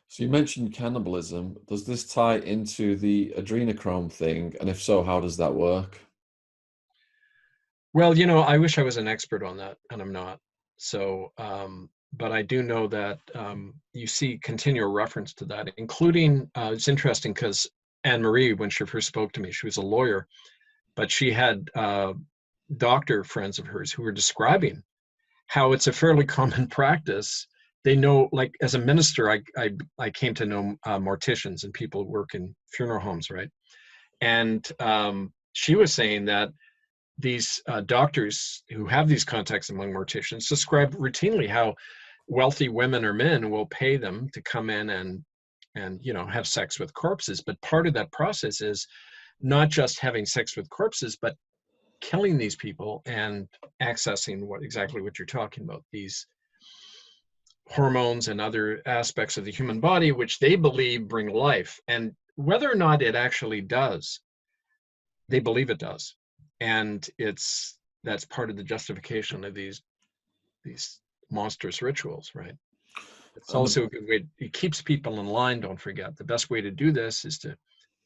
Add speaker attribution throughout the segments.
Speaker 1: So you mentioned cannibalism. Does this tie into the adrenochrome thing? And if so, how does that work?
Speaker 2: Well, I wish I was an expert on that, and I'm not. So, but I do know that you see continual reference to that, including it's interesting because Anne Marie, when she first spoke to me, she was a lawyer, but she had doctor friends of hers who were describing how it's a fairly common practice. They know, like as a minister, I came to know morticians and people who work in funeral homes, right? And she was saying that these doctors who have these contacts among morticians describe routinely how wealthy women or men will pay them to come in and have sex with corpses. But part of that process is not just having sex with corpses, but killing these people and accessing exactly what you're talking about, these hormones and other aspects of the human body which they believe bring life. And whether or not it actually does, they believe it does. And that's part of the justification of these monstrous rituals, right? It's
Speaker 1: And the,
Speaker 2: also a good way. It keeps people in line. Don't forget, the best way to do this is to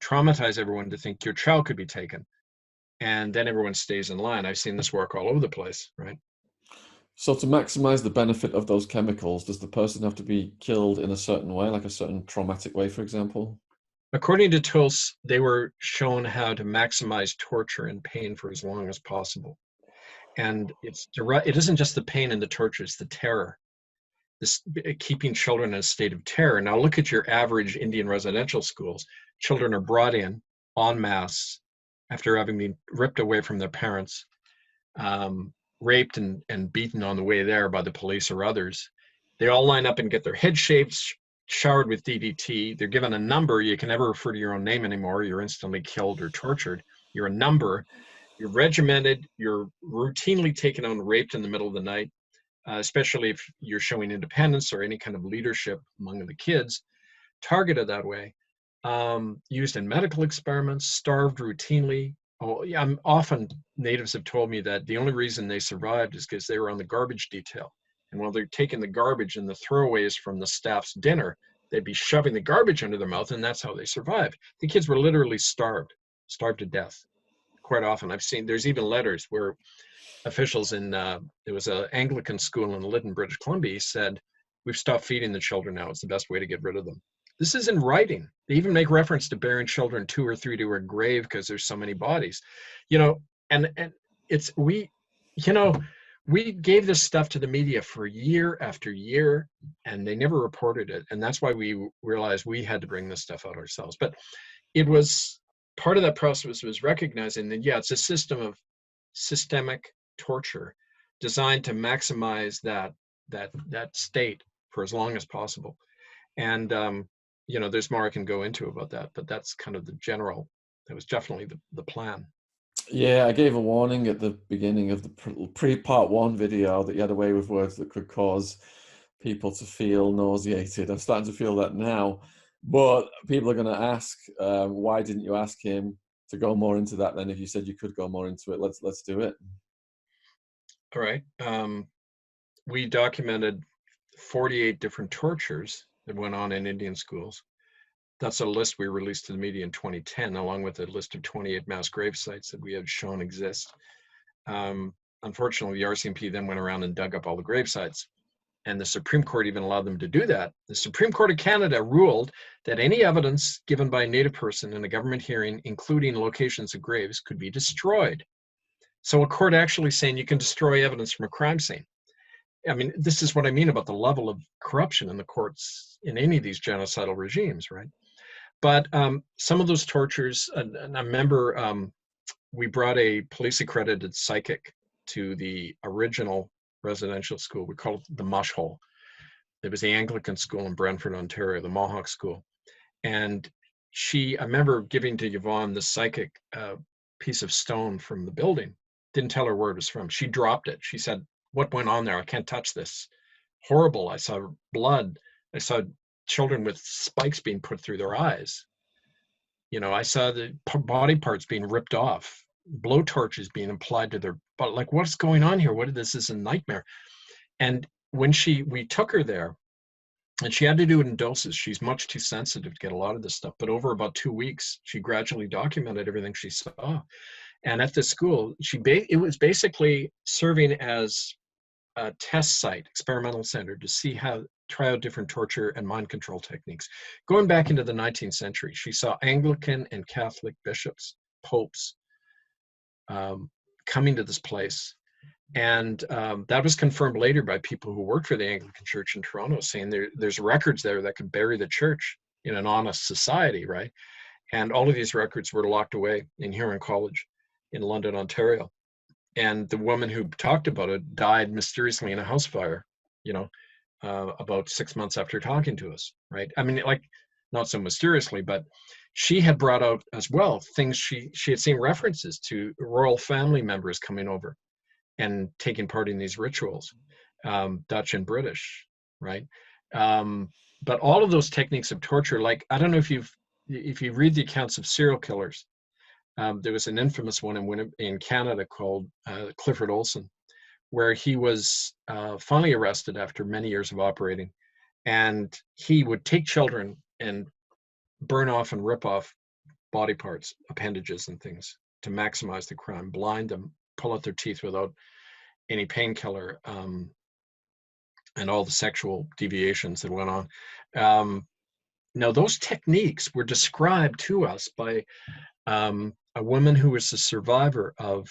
Speaker 2: traumatize everyone to think your child could be taken, and then everyone stays in line. I've seen this work all over the place, right?
Speaker 1: so to maximize the benefit of those chemicals, does the person have to be killed in a certain way, like a certain traumatic way, for example?
Speaker 2: According to Tulse, they were shown how to maximize torture and pain for as long as possible. And it isn't just the pain and the torture, it's the terror, this keeping children in a state of terror. Now look at your average Indian residential schools. Children are brought in en masse after having been ripped away from their parents, raped and beaten on the way there by the police or others. They all line up and get their head shaved, showered with DDT. They're given a number. You can never refer to your own name anymore. You're instantly killed or tortured. You're a number. You're regimented. You're routinely taken out and raped in the middle of the night, especially if you're showing independence or any kind of leadership among the kids, targeted that way. Used in medical experiments, starved routinely. Oh, yeah, often natives have told me that the only reason they survived is because they were on the garbage detail. And while they're taking the garbage and the throwaways from the staff's dinner, they'd be shoving the garbage under their mouth, and that's how they survived. The kids were literally starved to death. Quite often, I've seen there's even letters where officials in it was an Anglican school in Lytton, British Columbia, said, "We've stopped feeding the children now. It's the best way to get rid of them." This is in writing. They even make reference to burying children 2 or 3 to a grave because there's so many bodies, you know. And it's you know, we gave this stuff to the media for year after year, and they never reported it. And that's why we realized we had to bring this stuff out ourselves. But it was part of that process was recognizing that yeah, it's a system of systemic torture designed to maximize that state for as long as possible. And there's more I can go into about that, but that's kind of the general. That was definitely the plan.
Speaker 1: Yeah, I gave a warning at the beginning of the pre-part one video that you had a way with words that could cause people to feel nauseated. I'm starting to feel that now, but people are going to ask, why didn't you ask him to go more into that? Then, if you said you could go more into it, let's do it.
Speaker 2: All right. We documented 48 different tortures that went on in Indian schools. That's a list we released to the media in 2010, along with a list of 28 mass grave sites that we had shown exist. Unfortunately, the RCMP then went around and dug up all the grave sites, and the Supreme Court even allowed them to do that. The Supreme Court of Canada ruled that any evidence given by a Native person in a government hearing, including locations of graves, could be destroyed. So a court actually saying you can destroy evidence from a crime scene. I mean, this is what I mean about the level of corruption in the courts in any of these genocidal regimes, right? But some of those tortures, and I remember we brought a police accredited psychic to the original residential school. We called it the Mush Hole. It was the Anglican school in Brantford, Ontario, the Mohawk school. And I remember giving to Yvonne the psychic piece of stone from the building. Didn't tell her where it was from. She dropped it. She said, "What went on there? I can't touch this. Horrible. I saw blood. I saw children with spikes being put through their eyes. I saw the body parts being ripped off, blow torches being applied to their, but like, what's going on here? This is a nightmare." And when we took her there, And she had to do it in doses. She's much too sensitive to get a lot of this stuff. But over about 2 weeks, she gradually documented everything she saw. And at the school, it was basically serving as a test site, experimental center, to see how try out different torture and mind control techniques. Going back into the 19th century, she saw Anglican and Catholic bishops, popes, coming to this place. And that was confirmed later by people who worked for the Anglican Church in Toronto, saying there's records there that could bury the church in an honest society, right? And all of these records were locked away in Huron College in London, Ontario. And the woman who talked about it died mysteriously in a house fire, about 6 months after talking to us, right? I mean, like, not so mysteriously, but she had brought out as well things she had seen references to royal family members coming over and taking part in these rituals, Dutch and British, right? But all of those techniques of torture, like, I don't know if you read the accounts of serial killers, there was an infamous one in Canada called Clifford Olson, where he was finally arrested after many years of operating, and he would take children and burn off and rip off body parts, appendages and things to maximize the crime, blind them, pull out their teeth without any painkiller, and all the sexual deviations that went on. Now, those techniques were described to us by a woman who was a survivor of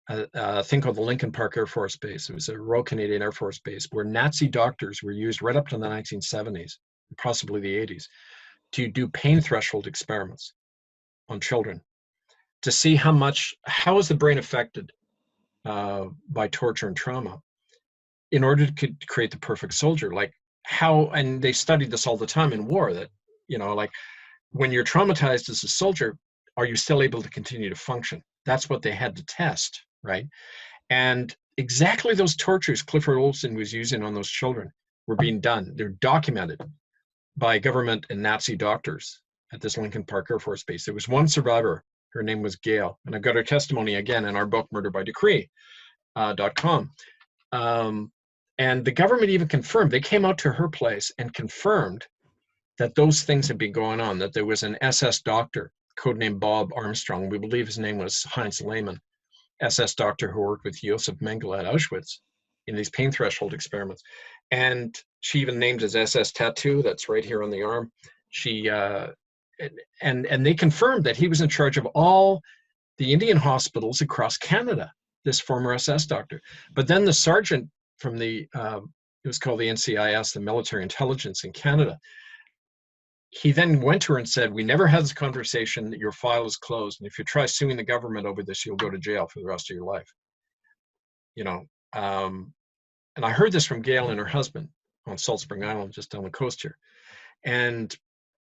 Speaker 2: a thing called the Lincoln Park Air Force Base. It was a Royal Canadian Air Force Base where Nazi doctors were used right up to the 1970s, possibly the 80s, to do pain threshold experiments on children to see how is the brain affected by torture and trauma in order to create the perfect soldier. Like how, and they studied this all the time in war, that, like when you're traumatized as a soldier, are you still able to continue to function? That's what they had to test, right? And exactly those tortures Clifford Olson was using on those children were being done. They're documented by government and Nazi doctors at this Lincoln Park Air Force Base. There was one survivor. Her name was Gail. And I've got her testimony again in our book, murderbydecree.com. And the government even confirmed, they came out to her place and confirmed that those things had been going on, that there was an SS doctor, codenamed Bob Armstrong. We believe his name was Heinz Lehmann, SS doctor who worked with Josef Mengele at Auschwitz in these pain threshold experiments. And she even named his SS tattoo that's right here on the arm. She and they confirmed that he was in charge of all the Indian hospitals across Canada, this former SS doctor. But then the sergeant from it was called the NCIS, the Military Intelligence in Canada, he then went to her and said, we never had this conversation, your file is closed, and if you try suing the government over this, you'll go to jail for the rest of your life. And I heard this from Gail and her husband on Salt Spring Island, just down the coast here. And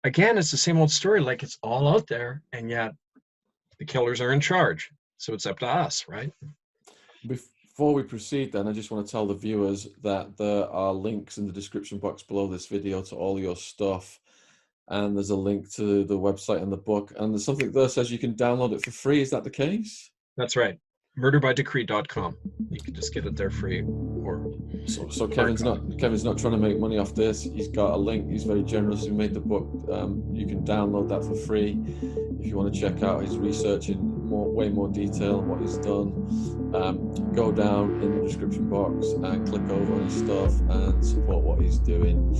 Speaker 2: again, it's the same old story, like it's all out there, and yet the killers are in charge. So it's up to us, right?
Speaker 1: Before we proceed then, I just want to tell the viewers that there are links in the description box below this video to all your stuff. And there's a link to the website and the book. And there's something there that says you can download it for free. Is that the case?
Speaker 2: That's right. Murderbydecree.com. You can just get it there free.
Speaker 1: So Kevin's not trying to make money off this. He's got a link. He's very generous. He made the book. You can download that for free if you want to check out his research in way more detail, what he's done. Go down in the description box and click over on his stuff and support what he's doing.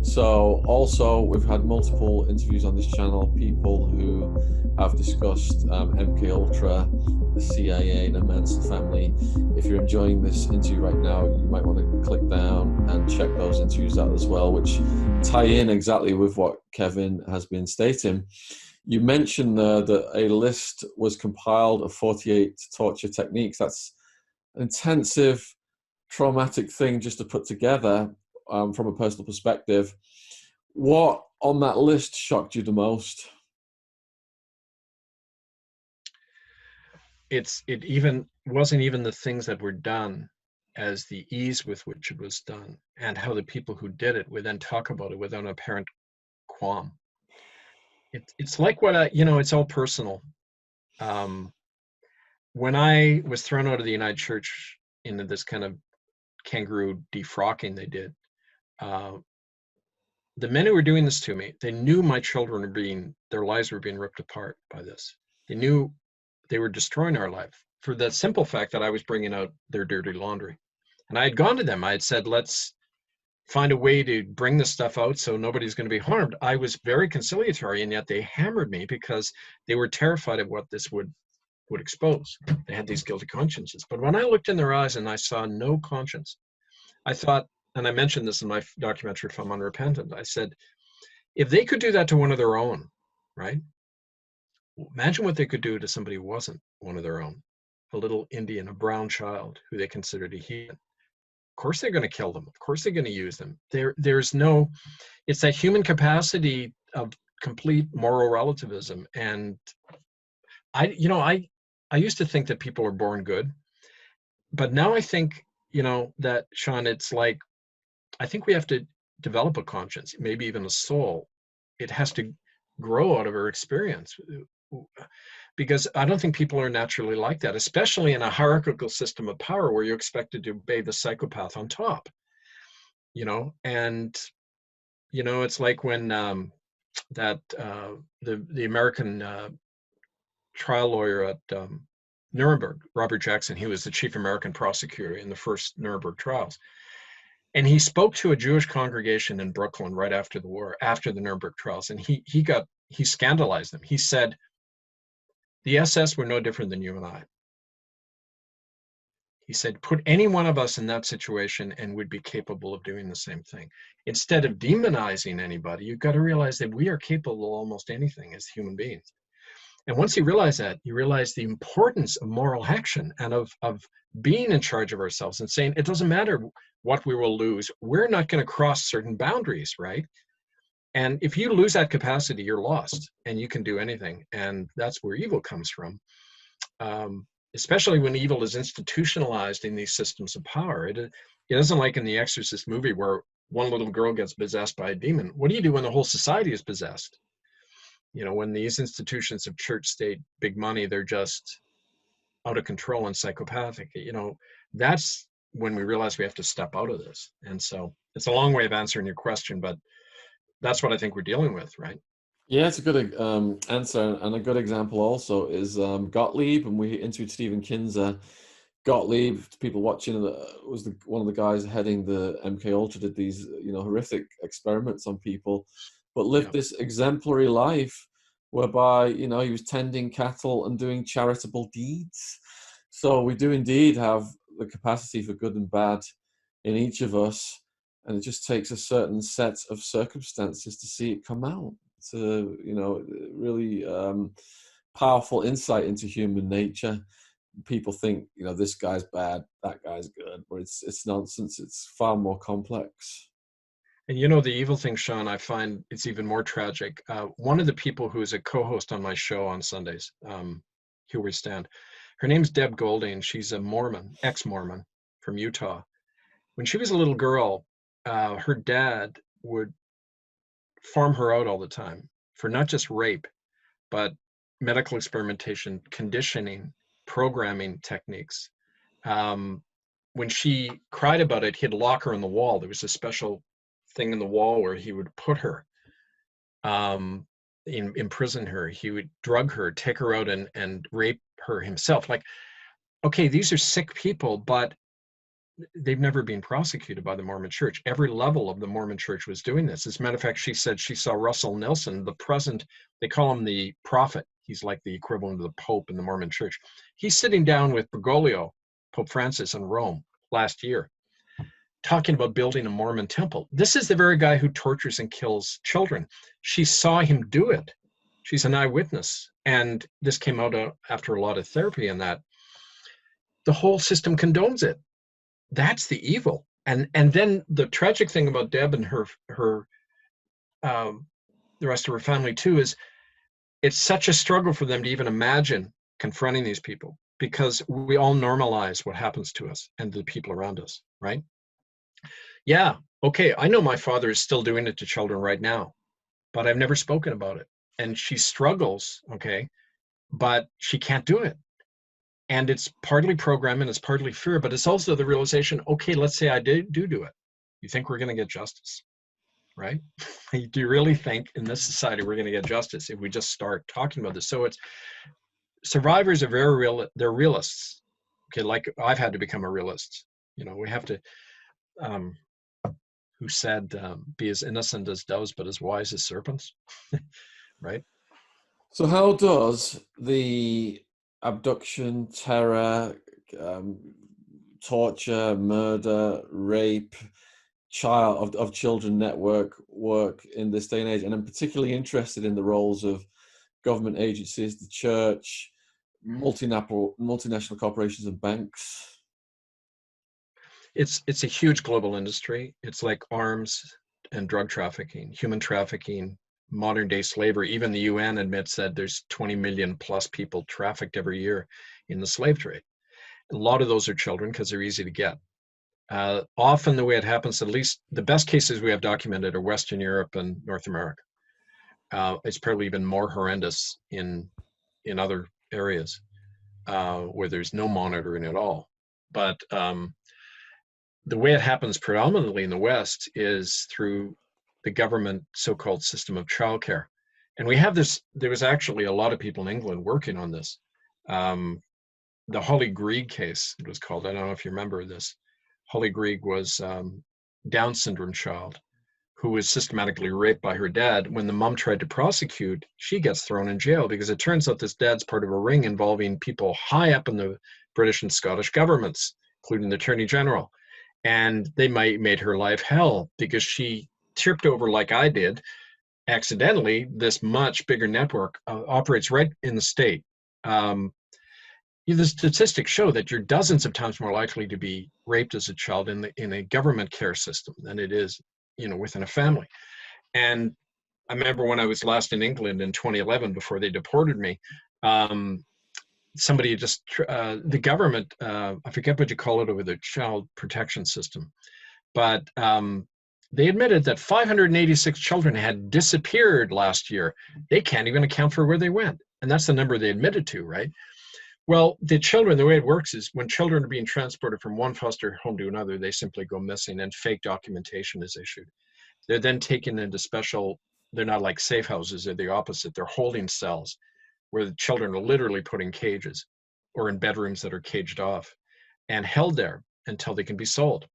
Speaker 1: So also, we've had multiple interviews on this channel, people who have discussed MK Ultra, the CIA, and the Manson family. If you're enjoying this interview right now, you might want to click down and check those interviews out as well, which tie in exactly with what Kevin has been stating. You mentioned there that a list was compiled of 48 torture techniques. That's an intensive, traumatic thing just to put together from a personal perspective. What on that list shocked you the most?
Speaker 2: It even wasn't even the things that were done, as the ease with which it was done, and how the people who did it would then talk about it without an apparent qualm. It's like it's all personal. When I was thrown out of the United Church into this kind of kangaroo defrocking they did, the men who were doing this to me, they knew my children were their lives were being ripped apart by this. They knew they were destroying our life for the simple fact that I was bringing out their dirty laundry. And I had gone to them. I had said, let's find a way to bring this stuff out so nobody's going to be harmed. I was very conciliatory, and yet they hammered me because they were terrified of what this would expose. They had these guilty consciences. But when I looked in their eyes and I saw no conscience, I thought, and I mentioned this in my documentary film Unrepentant, I said, if they could do that to one of their own, right? Imagine what they could do to somebody who wasn't one of their own, a little Indian, a brown child who they considered a heathen. Of course they're going to kill them. Of course they're going to use them. There's no, it's that human capacity of complete moral relativism. And I used to think that people are born good, but now I think, that, Sean, it's like, I think we have to develop a conscience, maybe even a soul. It has to grow out of our experience, because I don't think people are naturally like that, especially in a hierarchical system of power where you're expected to obey the psychopath on top, and, it's like when the American trial lawyer at Nuremberg, Robert Jackson, he was the chief American prosecutor in the first Nuremberg trials. And he spoke to a Jewish congregation in Brooklyn right after the war, after the Nuremberg trials, and he scandalized them. He said, the SS were no different than you and I. He said, put any one of us in that situation and we'd be capable of doing the same thing. Instead of demonizing anybody, you've got to realize that we are capable of almost anything as human beings. And once you realize that, you realize the importance of moral action and of being in charge of ourselves and saying, it doesn't matter what we will lose. We're not going to cross certain boundaries, right? And if you lose that capacity, you're lost and you can do anything. And that's where evil comes from, especially when evil is institutionalized in these systems of power. It isn't like in the Exorcist movie where one little girl gets possessed by a demon. What do you do when the whole society is possessed? When these institutions of church, state, big money, they're just out of control and psychopathic, that's when we realize we have to step out of this. And so it's a long way of answering your question, but that's what I think we're dealing with, right?
Speaker 1: Yeah, it's a good answer, and a good example also is Gottlieb, and we interviewed Stephen Kinzer. Gottlieb, people watching, was one of the guys heading the MK Ultra, did these horrific experiments on people, but lived this exemplary life whereby he was tending cattle and doing charitable deeds. So we do indeed have the capacity for good and bad in each of us, and it just takes a certain set of circumstances to see it come out. It's a really powerful insight into human nature. People think this guy's bad, that guy's good, but it's nonsense. It's far more complex.
Speaker 2: And the evil thing, Sean, I find it's even more tragic. One of the people who is a co-host on my show on Sundays, Here We Stand, her name's Deb Golding. She's a Mormon, ex-Mormon from Utah. When she was a little girl, her dad would farm her out all the time for not just rape, but medical experimentation, conditioning, programming techniques. When she cried about it, he'd lock her in the wall. There was a special thing in the wall where he would put her, imprison her. He would drug her, take her out and rape her himself. Like, okay, these are sick people, but they've never been prosecuted by the Mormon Church. Every level of the Mormon Church was doing this. As a matter of fact, she said she saw Russell Nelson, the present, they call him the prophet. He's like the equivalent of the Pope in the Mormon Church. He's sitting down with Bergoglio, Pope Francis, in Rome last year, talking about building a Mormon temple. This is the very guy who tortures and kills children. She saw him do it. She's an eyewitness. And this came out after a lot of therapy, and that the whole system condones it. That's the evil. And then the tragic thing about Deb and her the rest of her family too is it's such a struggle for them to even imagine confronting these people, because we all normalize what happens to us and the people around us, right? Yeah, okay, I know my father is still doing it to children right now, but I've never spoken about it. And she struggles, okay, but she can't do it. And it's partly programming, it's partly fear, but it's also the realization, okay, let's say I do it. You think we're going to get justice, right? Do you really think in this society we're going to get justice if we just start talking about this? So it's survivors are very real. They're realists. Okay, like I've had to become a realist. We have to. Um, who said, "Be as innocent as doves, but as wise as serpents," right?
Speaker 1: So how does the abduction, terror, um, torture, murder, rape, of children network work in this day and age? And I'm particularly interested in the roles of government agencies, the church, multinational corporations, and banks.
Speaker 2: It's a huge global industry. It's like arms and drug trafficking, human trafficking, modern day slavery. Even the UN admits that there's 20 million plus people trafficked every year in the slave trade. A lot of those are children because they're easy to get. Often the way it happens, at least the best cases we have documented are Western Europe and North America. It's probably even more horrendous in other areas where there's no monitoring at all. But the way it happens predominantly in the West is through the government so-called system of childcare. And we have this, there was actually a lot of people in England working on this. The Holly Greig case, it was called. I don't know if you remember this. Holly Greig was Down syndrome child who was systematically raped by her dad. When the mom tried to prosecute, she gets thrown in jail because it turns out this dad's part of a ring involving people high up in the British and Scottish governments, including the Attorney General. And they made her life hell because she tripped over, like I did, accidentally. This much bigger network operates right in the state. The statistics show that you're dozens of times more likely to be raped as a child in a government care system than it is, within a family. And I remember when I was last in England in 2011, before they deported me, somebody just, the government, I forget what you call it over the child protection system, but they admitted that 586 children had disappeared last year. They can't even account for where they went. And that's the number they admitted to, right? Well, the children, the way it works is when children are being transported from one foster home to another, they simply go missing and fake documentation is issued. They're then taken into special, they're not like safe houses, they're the opposite. They're holding cells where the children are literally put in cages or in bedrooms that are caged off and held there until they can be sold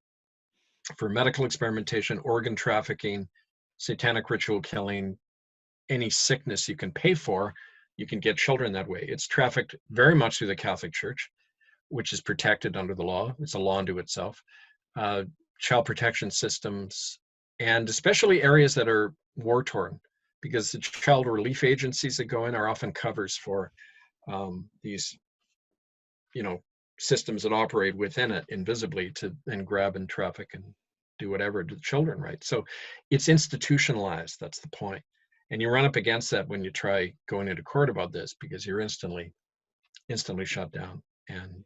Speaker 2: for medical experimentation, organ trafficking, satanic ritual killing, any sickness you can pay for. You can get children that way. It's trafficked very much through the Catholic Church, which is protected under the law. It's a law unto itself. Child protection systems, and especially areas that are war-torn, because the child relief agencies that go in are often covers for these, systems that operate within it invisibly to then grab and traffic and do whatever to the children, right? So it's institutionalized. That's the point. And you run up against that when you try going into court about this, because you're instantly shut down. And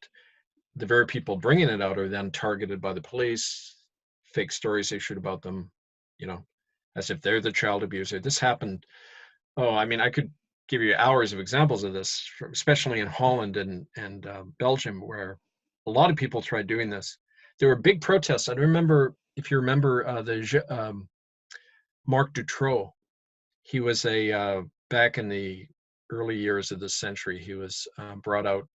Speaker 2: the very people bringing it out are then targeted by the police, fake stories issued about them, as if they're the child abuser. This happened. Oh, I mean, I could give you hours of examples of this, especially in Holland and Belgium, where a lot of people tried doing this. There were big protests. I remember, if you remember, Marc Dutroux. He was back in the early years of this century, he was brought out.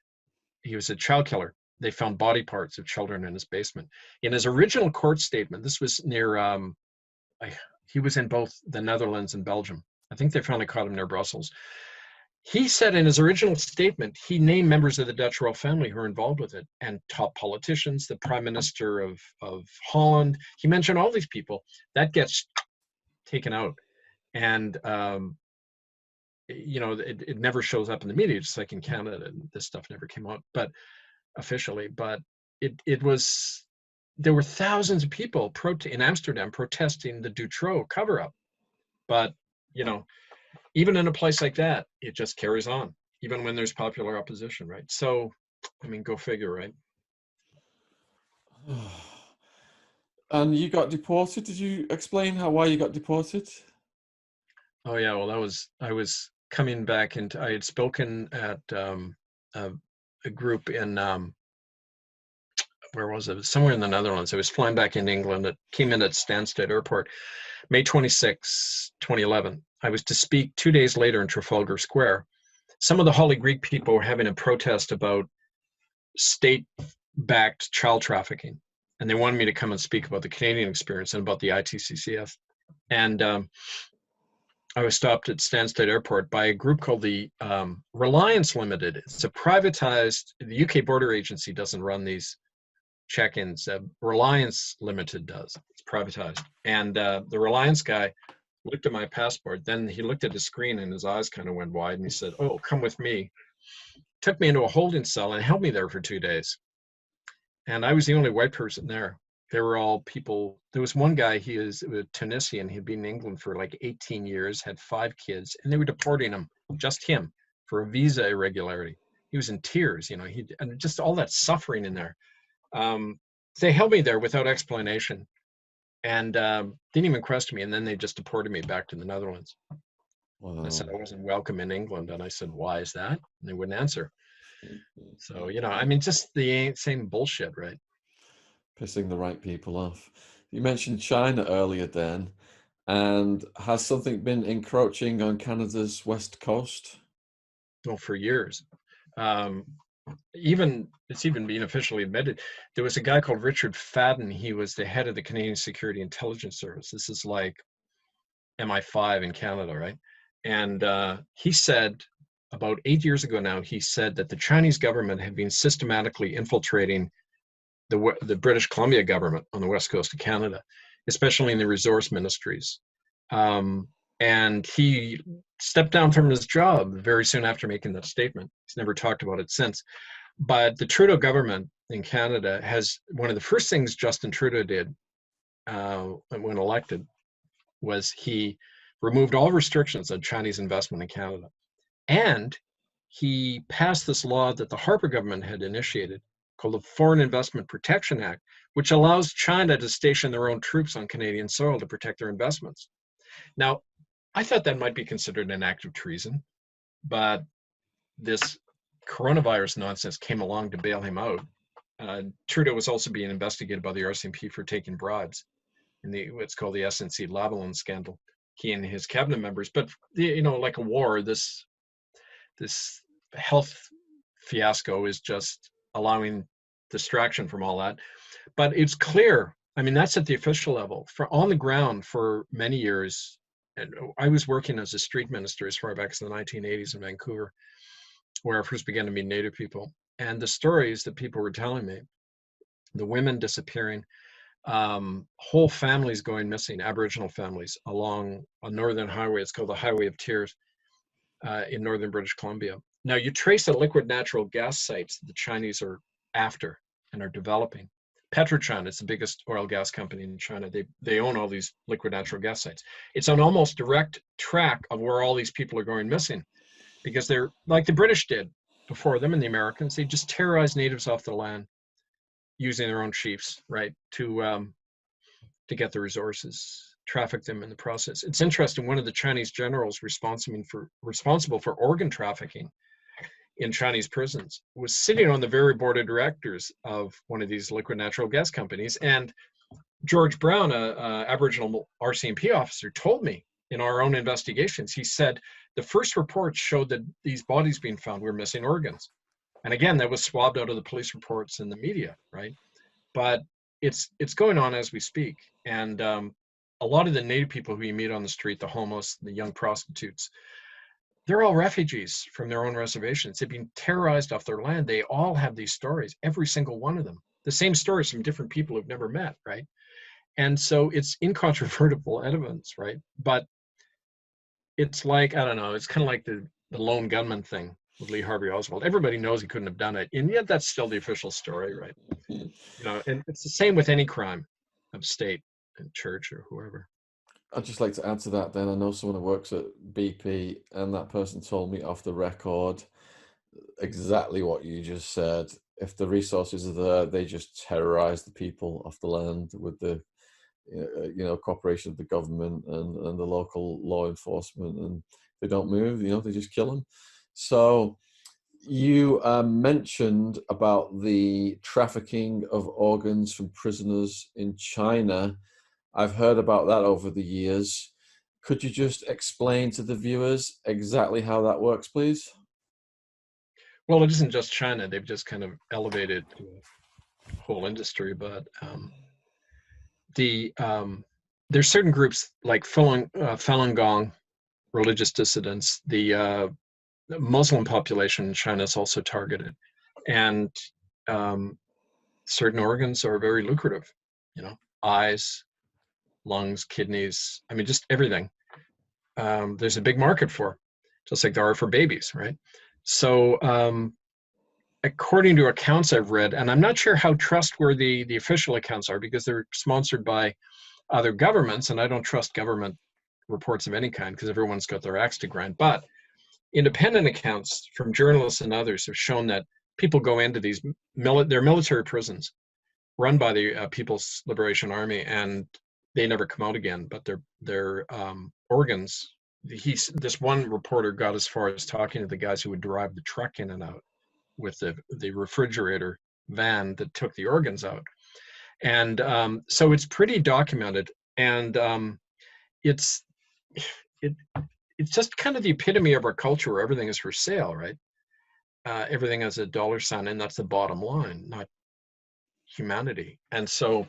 Speaker 2: He was a child killer. They found body parts of children in his basement. In his original court statement, this was near, he was in both the Netherlands and Belgium. I think they finally caught him near Brussels. He said in his original statement, he named members of the Dutch royal family who are involved with it and top politicians, the Prime Minister of Holland. He mentioned all these people. That gets taken out. And it never shows up in the media, just like in Canada, and this stuff never came out, but officially. But there were thousands of people in Amsterdam protesting the Dutroux cover-up. But even in a place like that, it just carries on, even when there's popular opposition, right? So, I mean, go figure, right?
Speaker 1: And you got deported. Did you explain why you got deported?
Speaker 2: Oh yeah, well, I was coming back into. I had spoken at a group in where was it? Somewhere in the Netherlands. I was flying back in England. It came in at Stansted Airport. May 26, 2011. I was to speak 2 days later in Trafalgar Square. Some of the Holy Greek people were having a protest about state-backed child trafficking, and they wanted me to come and speak about the Canadian experience and about the ITCCS. And I was stopped at Stansted Airport by a group called the Reliance Limited. It's a privatized, the UK Border Agency doesn't run these check-ins. Reliance Limited does. It's privatized. And the Reliance guy looked at my passport. Then he looked at the screen and his eyes kind of went wide and he said, "Oh, come with me." Took me into a holding cell and held me there for 2 days. And I was the only white person there. They were all people. There was one guy, he was Tunisian. He'd been in England for like 18 years, had 5 kids, and they were deporting him, just him, for a visa irregularity. He was in tears, you know, and just all that suffering in there. They held me there without explanation and didn't even question me. And then they just deported me back to the Netherlands.
Speaker 1: Wow.
Speaker 2: I said I wasn't welcome in England. And I said, "Why is that?" And they wouldn't answer. So, you know, I mean, just the same bullshit, right?
Speaker 1: Pissing the right people off. You mentioned China earlier then, and has something been encroaching on Canada's west coast?
Speaker 2: Well, for years. It's even been officially admitted. There was a guy called Richard Fadden. He was the head of the Canadian Security Intelligence Service. This is like MI5 in Canada, right? And he said about 8 years ago now, he said that the Chinese government had been systematically infiltrating the British Columbia government on the west coast of Canada, especially in the resource ministries. And he stepped down from his job very soon after making that statement. He's never talked about it since. But the Trudeau government in Canada has, one of the first things Justin Trudeau did when elected was he removed all restrictions on Chinese investment in Canada. And he passed this law that the Harper government had initiated called the Foreign Investment Protection Act, which allows China to station their own troops on Canadian soil to protect their investments. Now, I thought that might be considered an act of treason, but this coronavirus nonsense came along to bail him out. Trudeau was also being investigated by the RCMP for taking bribes in what's called the SNC-Lavalin scandal, he and his cabinet members. But, you know, like a war, this health fiasco is just allowing distraction from all that. But it's clear, I mean, that's at the official level. On the ground for many years, and I was working as a street minister as far back as the 1980s in Vancouver, where I first began to meet Native people. And the stories that people were telling me, the women disappearing, whole families going missing, Aboriginal families, along a northern highway. It's called the Highway of Tears in northern British Columbia. Now, you trace the liquid natural gas sites that the Chinese are after and are developing. PetroChina is the biggest oil gas company in China. They own all these liquid natural gas sites. It's an almost direct track of where all these people are going missing, because they're like the British did before them and the Americans. They just terrorized natives off the land using their own chiefs, right, to get the resources, traffic them in the process. It's interesting. One of the Chinese generals responsible for organ trafficking in Chinese prisons was sitting on the very board of directors of one of these liquid natural gas companies. And George Brown, a Aboriginal RCMP officer, told me in our own investigations, he said the first reports showed that these bodies being found were missing organs. And again, that was swabbed out of the police reports in the media, right? But it's going on as we speak. And a lot of the Native people who you meet on the street, the homeless, the young prostitutes, they're all refugees from their own reservations. They've been terrorized off their land. They all have these stories, every single one of them. The same stories from different people who've never met, right? And so it's incontrovertible evidence, right? But it's like, I don't know, it's kind of like the lone gunman thing with Lee Harvey Oswald. Everybody knows he couldn't have done it, and yet that's still the official story, right? You know, and it's the same with any crime of state and church or whoever.
Speaker 1: I'd just like to add to that then. I know someone who works at BP, and that person told me off the record exactly what you just said. If the resources are there, they just terrorize the people off the land with the cooperation of the government and the local law enforcement, and they don't move, they just kill them. So you mentioned about the trafficking of organs from prisoners in China. I've heard about that over the years. Could you just explain to the viewers exactly how that works, please?
Speaker 2: Well, it isn't just China. They've just kind of elevated to a whole industry, but the there's certain groups like Falun Gong, religious dissidents. The Muslim population in China is also targeted, and um, certain organs are very lucrative. You know, eyes, lungs, kidneys. I mean, just everything. There's a big market for, just like there are for babies, right? So, according to accounts I've read, and I'm not sure how trustworthy the official accounts are because they're sponsored by other governments, and I don't trust government reports of any kind because everyone's got their axe to grind. But independent accounts from journalists and others have shown that people go into these they're military prisons run by the People's Liberation Army, and they never come out again. But their organs. This one reporter got as far as talking to the guys who would drive the truck in and out with the refrigerator van that took the organs out, and so it's pretty documented, and it's it it's just kind of the epitome of our culture where everything is for sale, right? Everything has a dollar sign, and that's the bottom line, not humanity. And so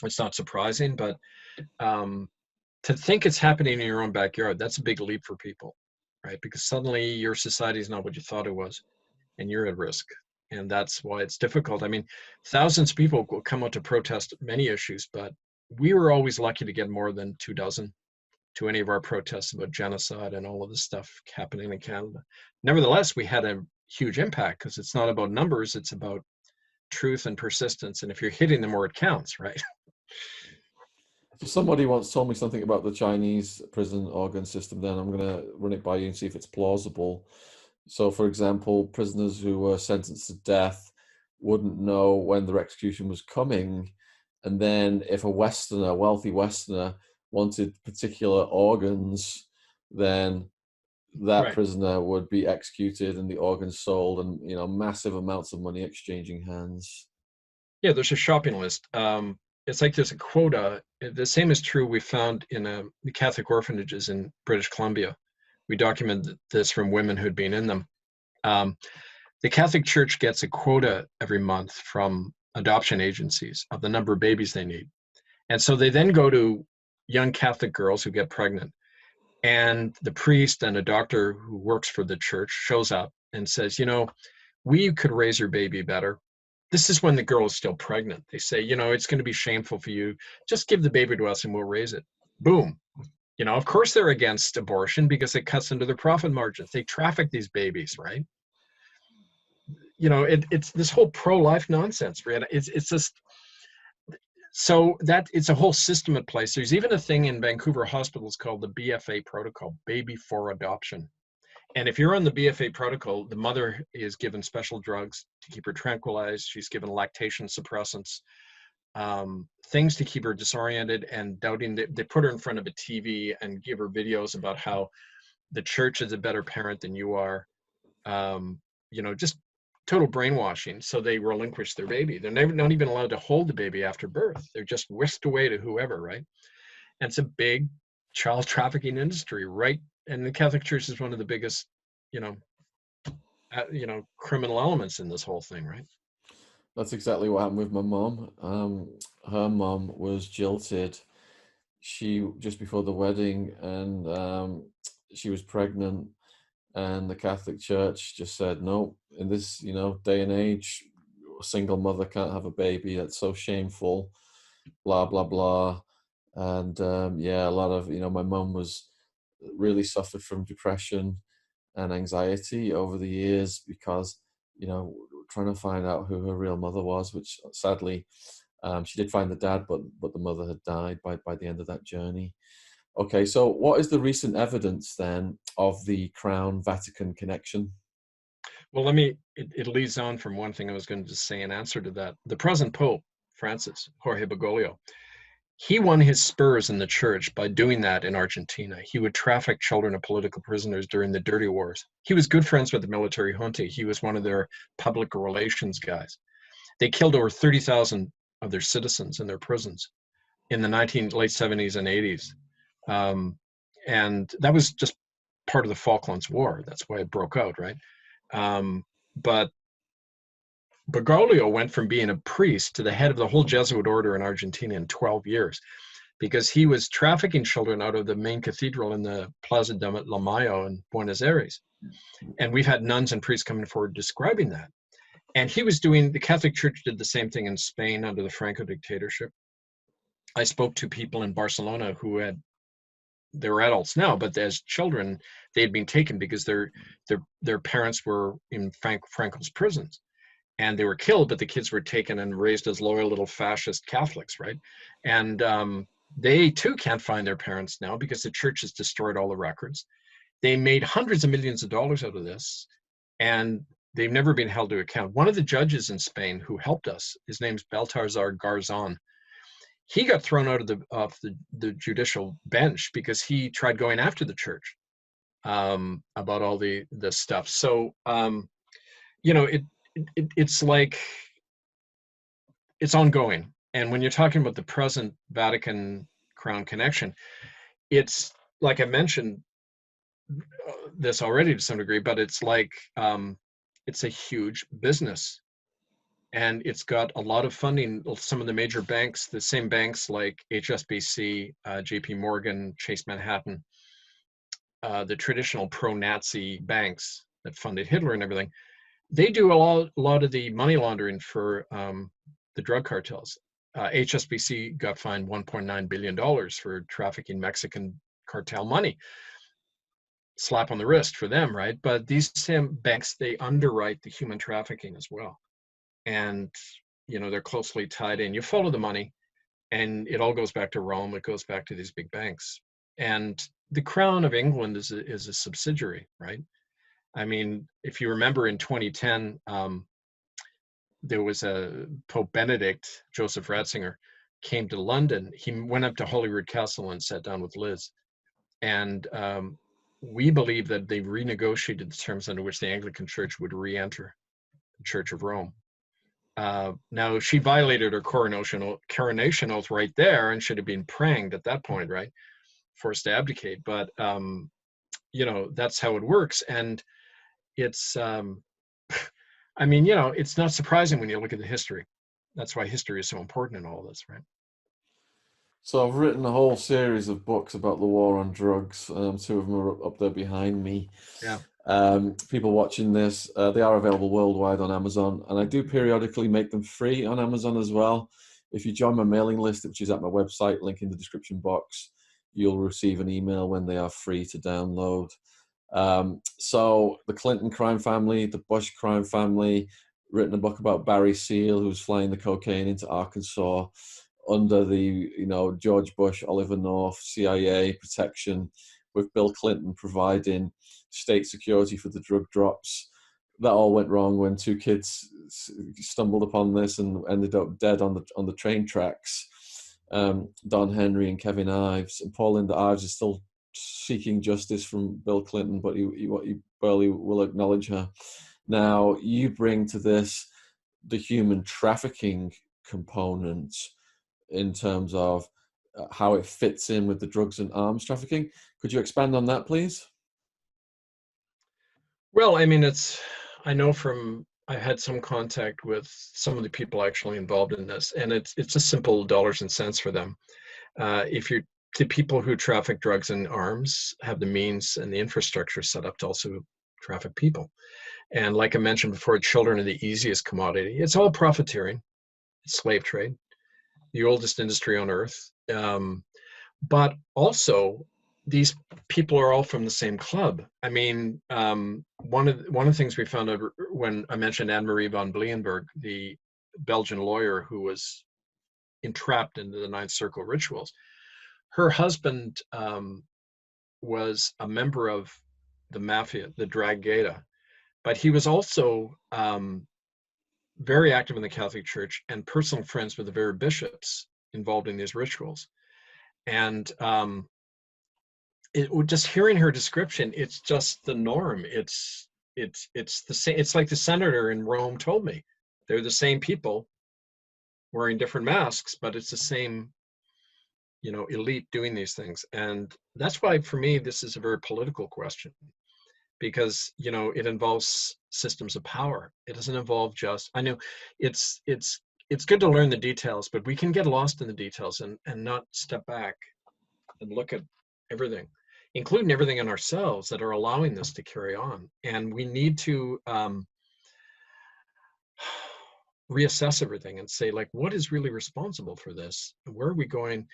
Speaker 2: it's not surprising, but to think it's happening in your own backyard, that's a big leap for people, right? Because suddenly your society is not what you thought it was, and you're at risk. And that's why it's difficult. I mean, thousands of people will come out to protest many issues, but we were always lucky to get more than 24 to any of our protests about genocide and all of this stuff happening in Canada. Nevertheless, we had a huge impact because it's not about numbers, it's about truth and persistence. And if you're hitting them where it counts, right?
Speaker 1: So somebody once told me something about the Chinese prison organ system, then I'm going to run it by you and see if it's plausible. So, for example, prisoners who were sentenced to death wouldn't know when their execution was coming. And then if a Westerner, a wealthy Westerner, wanted particular organs, then that
Speaker 2: Right.
Speaker 1: prisoner would be executed and the organs sold, and massive amounts of money exchanging hands.
Speaker 2: Yeah, there's a shopping list. It's like there's a quota. The same is true we found in the Catholic orphanages in British Columbia. We documented this from women who'd been in them. Um, the Catholic Church gets a quota every month from adoption agencies of the number of babies they need. And so they then go to young Catholic girls who get pregnant. And the priest and a doctor who works for the church shows up and says, we could raise your baby better. This is when the girl is still pregnant. They say, it's going to be shameful for you. Just give the baby to us and we'll raise it. Boom. Of course they're against abortion because it cuts into their profit margins. They traffic these babies, right? It's this whole pro-life nonsense, right? It's just so that it's a whole system at place. There's even a thing in Vancouver hospitals called the BFA protocol, baby for adoption. And if you're on the BFA protocol, the mother is given special drugs to keep her tranquilized. She's given lactation suppressants, things to keep her disoriented and doubting. They put her in front of a TV and give her videos about how the church is a better parent than you are. Just total brainwashing. So they relinquish their baby. They're not even allowed to hold the baby after birth. They're just whisked away to whoever, right? And it's a big child trafficking industry, right? And the Catholic Church is one of the biggest, criminal elements in this whole thing, right?
Speaker 1: That's exactly what happened with my mom. Her mom was jilted. She just before the wedding, and she was pregnant, and the Catholic Church just said, no, in this day and age, a single mother can't have a baby. That's so shameful. Blah blah blah. And yeah, a lot of my mom was really suffered from depression and anxiety over the years because trying to find out who her real mother was, which sadly she did find the dad, but the mother had died by the end of that journey. Okay, so what is the recent evidence then of the Crown Vatican connection?
Speaker 2: Well, it leads on from one thing I was going to just say in answer to that. The present Pope, Francis, Jorge Bergoglio, he won his spurs in the church by doing that in Argentina. He would traffic children of political prisoners during the dirty wars. He was good friends with the military junta. He was one of their public relations guys. They killed over 30,000 of their citizens in their prisons. in the late 70s and 80s. And that was just part of the Falklands War. That's why it broke out, right? But Bergoglio went from being a priest to the head of the whole Jesuit order in Argentina in 12 years, because he was trafficking children out of the main cathedral in the Plaza de la Mayo in Buenos Aires. And we've had nuns and priests coming forward describing that. And he was doing, the Catholic Church did the same thing in Spain under the Franco dictatorship. I spoke to people in Barcelona who they were adults now, but as children, they had been taken because their parents were in Franco's prisons. And they were killed, but the kids were taken and raised as loyal little fascist Catholics, right? And they too can't find their parents now because the church has destroyed all the records. They made hundreds of millions of dollars out of this, and they've never been held to account. One of the judges in Spain who helped us, his name's Baltasar Garzon. He got thrown out of the judicial bench because he tried going after the church about all the stuff. So it's like, it's ongoing. And when you're talking about the present Vatican Crown connection, it's like I mentioned this already to some degree, but it's like it's a huge business, and it's got a lot of funding. Some of the major banks, the same banks like HSBC, JP Morgan, Chase Manhattan, the traditional pro-Nazi banks that funded Hitler and everything, they do a lot of the money laundering for the drug cartels. HSBC got fined $1.9 billion for trafficking Mexican cartel money. Slap on the wrist for them, right? But these same banks, they underwrite the human trafficking as well. And, they're closely tied in. You follow the money, and it all goes back to Rome. It goes back to these big banks. And the Crown of England is a subsidiary, right? I mean, if you remember in 2010, there was a Pope Benedict, Joseph Ratzinger, came to London. He went up to Holyrood Castle and sat down with Liz. And we believe that they renegotiated the terms under which the Anglican Church would re-enter the Church of Rome. Now, she violated her coronation oath right there and should have been pranged at that point, right? Forced to abdicate. But, that's how it works. And it's, it's not surprising when you look at the history. That's why history is so important in all this, right?
Speaker 1: So I've written a whole series of books about the war on drugs. Two of them are up there behind me.
Speaker 2: Yeah.
Speaker 1: People watching this, they are available worldwide on Amazon, and I do periodically make them free on Amazon as well. If you join my mailing list, which is at my website, link in the description box, you'll receive an email when they are free to download. So the Clinton crime family, the Bush crime family, written a book about Barry Seal, who was flying the cocaine into Arkansas under the George Bush, Oliver North, CIA protection, with Bill Clinton providing state security for the drug drops. That all went wrong when two kids stumbled upon this and ended up dead on the train tracks. Don Henry and Kevin Ives, and Paul Linda Ives is still seeking justice from Bill Clinton, but he barely will acknowledge her. Now, you bring to this the human trafficking component in terms of how it fits in with the drugs and arms trafficking. Could you expand on that, please?
Speaker 2: Well, I mean, I know I had some contact with some of the people actually involved in this, and it's just simple dollars and cents for them. The people who traffic drugs and arms have the means and the infrastructure set up to also traffic people. And like I mentioned before, children are the easiest commodity. It's all profiteering. It's slave trade, the oldest industry on earth. But also, these people are all from the same club. I mean, one of the things we found out when I mentioned Anne-Marie von Blienberg, the Belgian lawyer who was entrapped into the Ninth Circle rituals, her husband was a member of the MAFIA, the Drangheta, but he was also very active in the Catholic Church and personal friends with the very bishops involved in these rituals. And just hearing her description, it's just the norm. It's the same. It's like the senator in Rome told me. They're the same people wearing different masks, but it's the same elite doing these things. And that's why, for me, this is a very political question, because it involves systems of power. It doesn't involve just, I know it's good to learn the details, but we can get lost in the details and not step back and look at everything, including everything in ourselves that are allowing this to carry on. And we need to reassess everything and say, like, what is really responsible for this? Where are we going?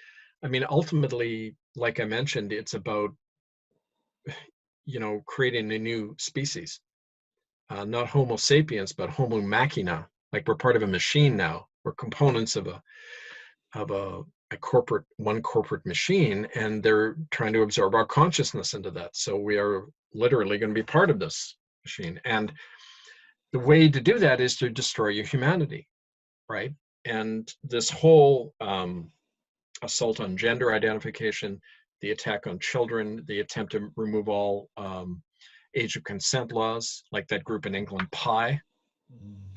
Speaker 2: I mean, ultimately, like I mentioned, it's about creating a new species, not Homo sapiens, but Homo machina. Like, we're part of a machine now. We're components of a corporate machine, and they're trying to absorb our consciousness into that. So we are literally going to be part of this machine. And the way to do that is to destroy your humanity, right? And this whole assault on gender identification, the attack on children, the attempt to remove all age of consent laws, like that group in England, PI,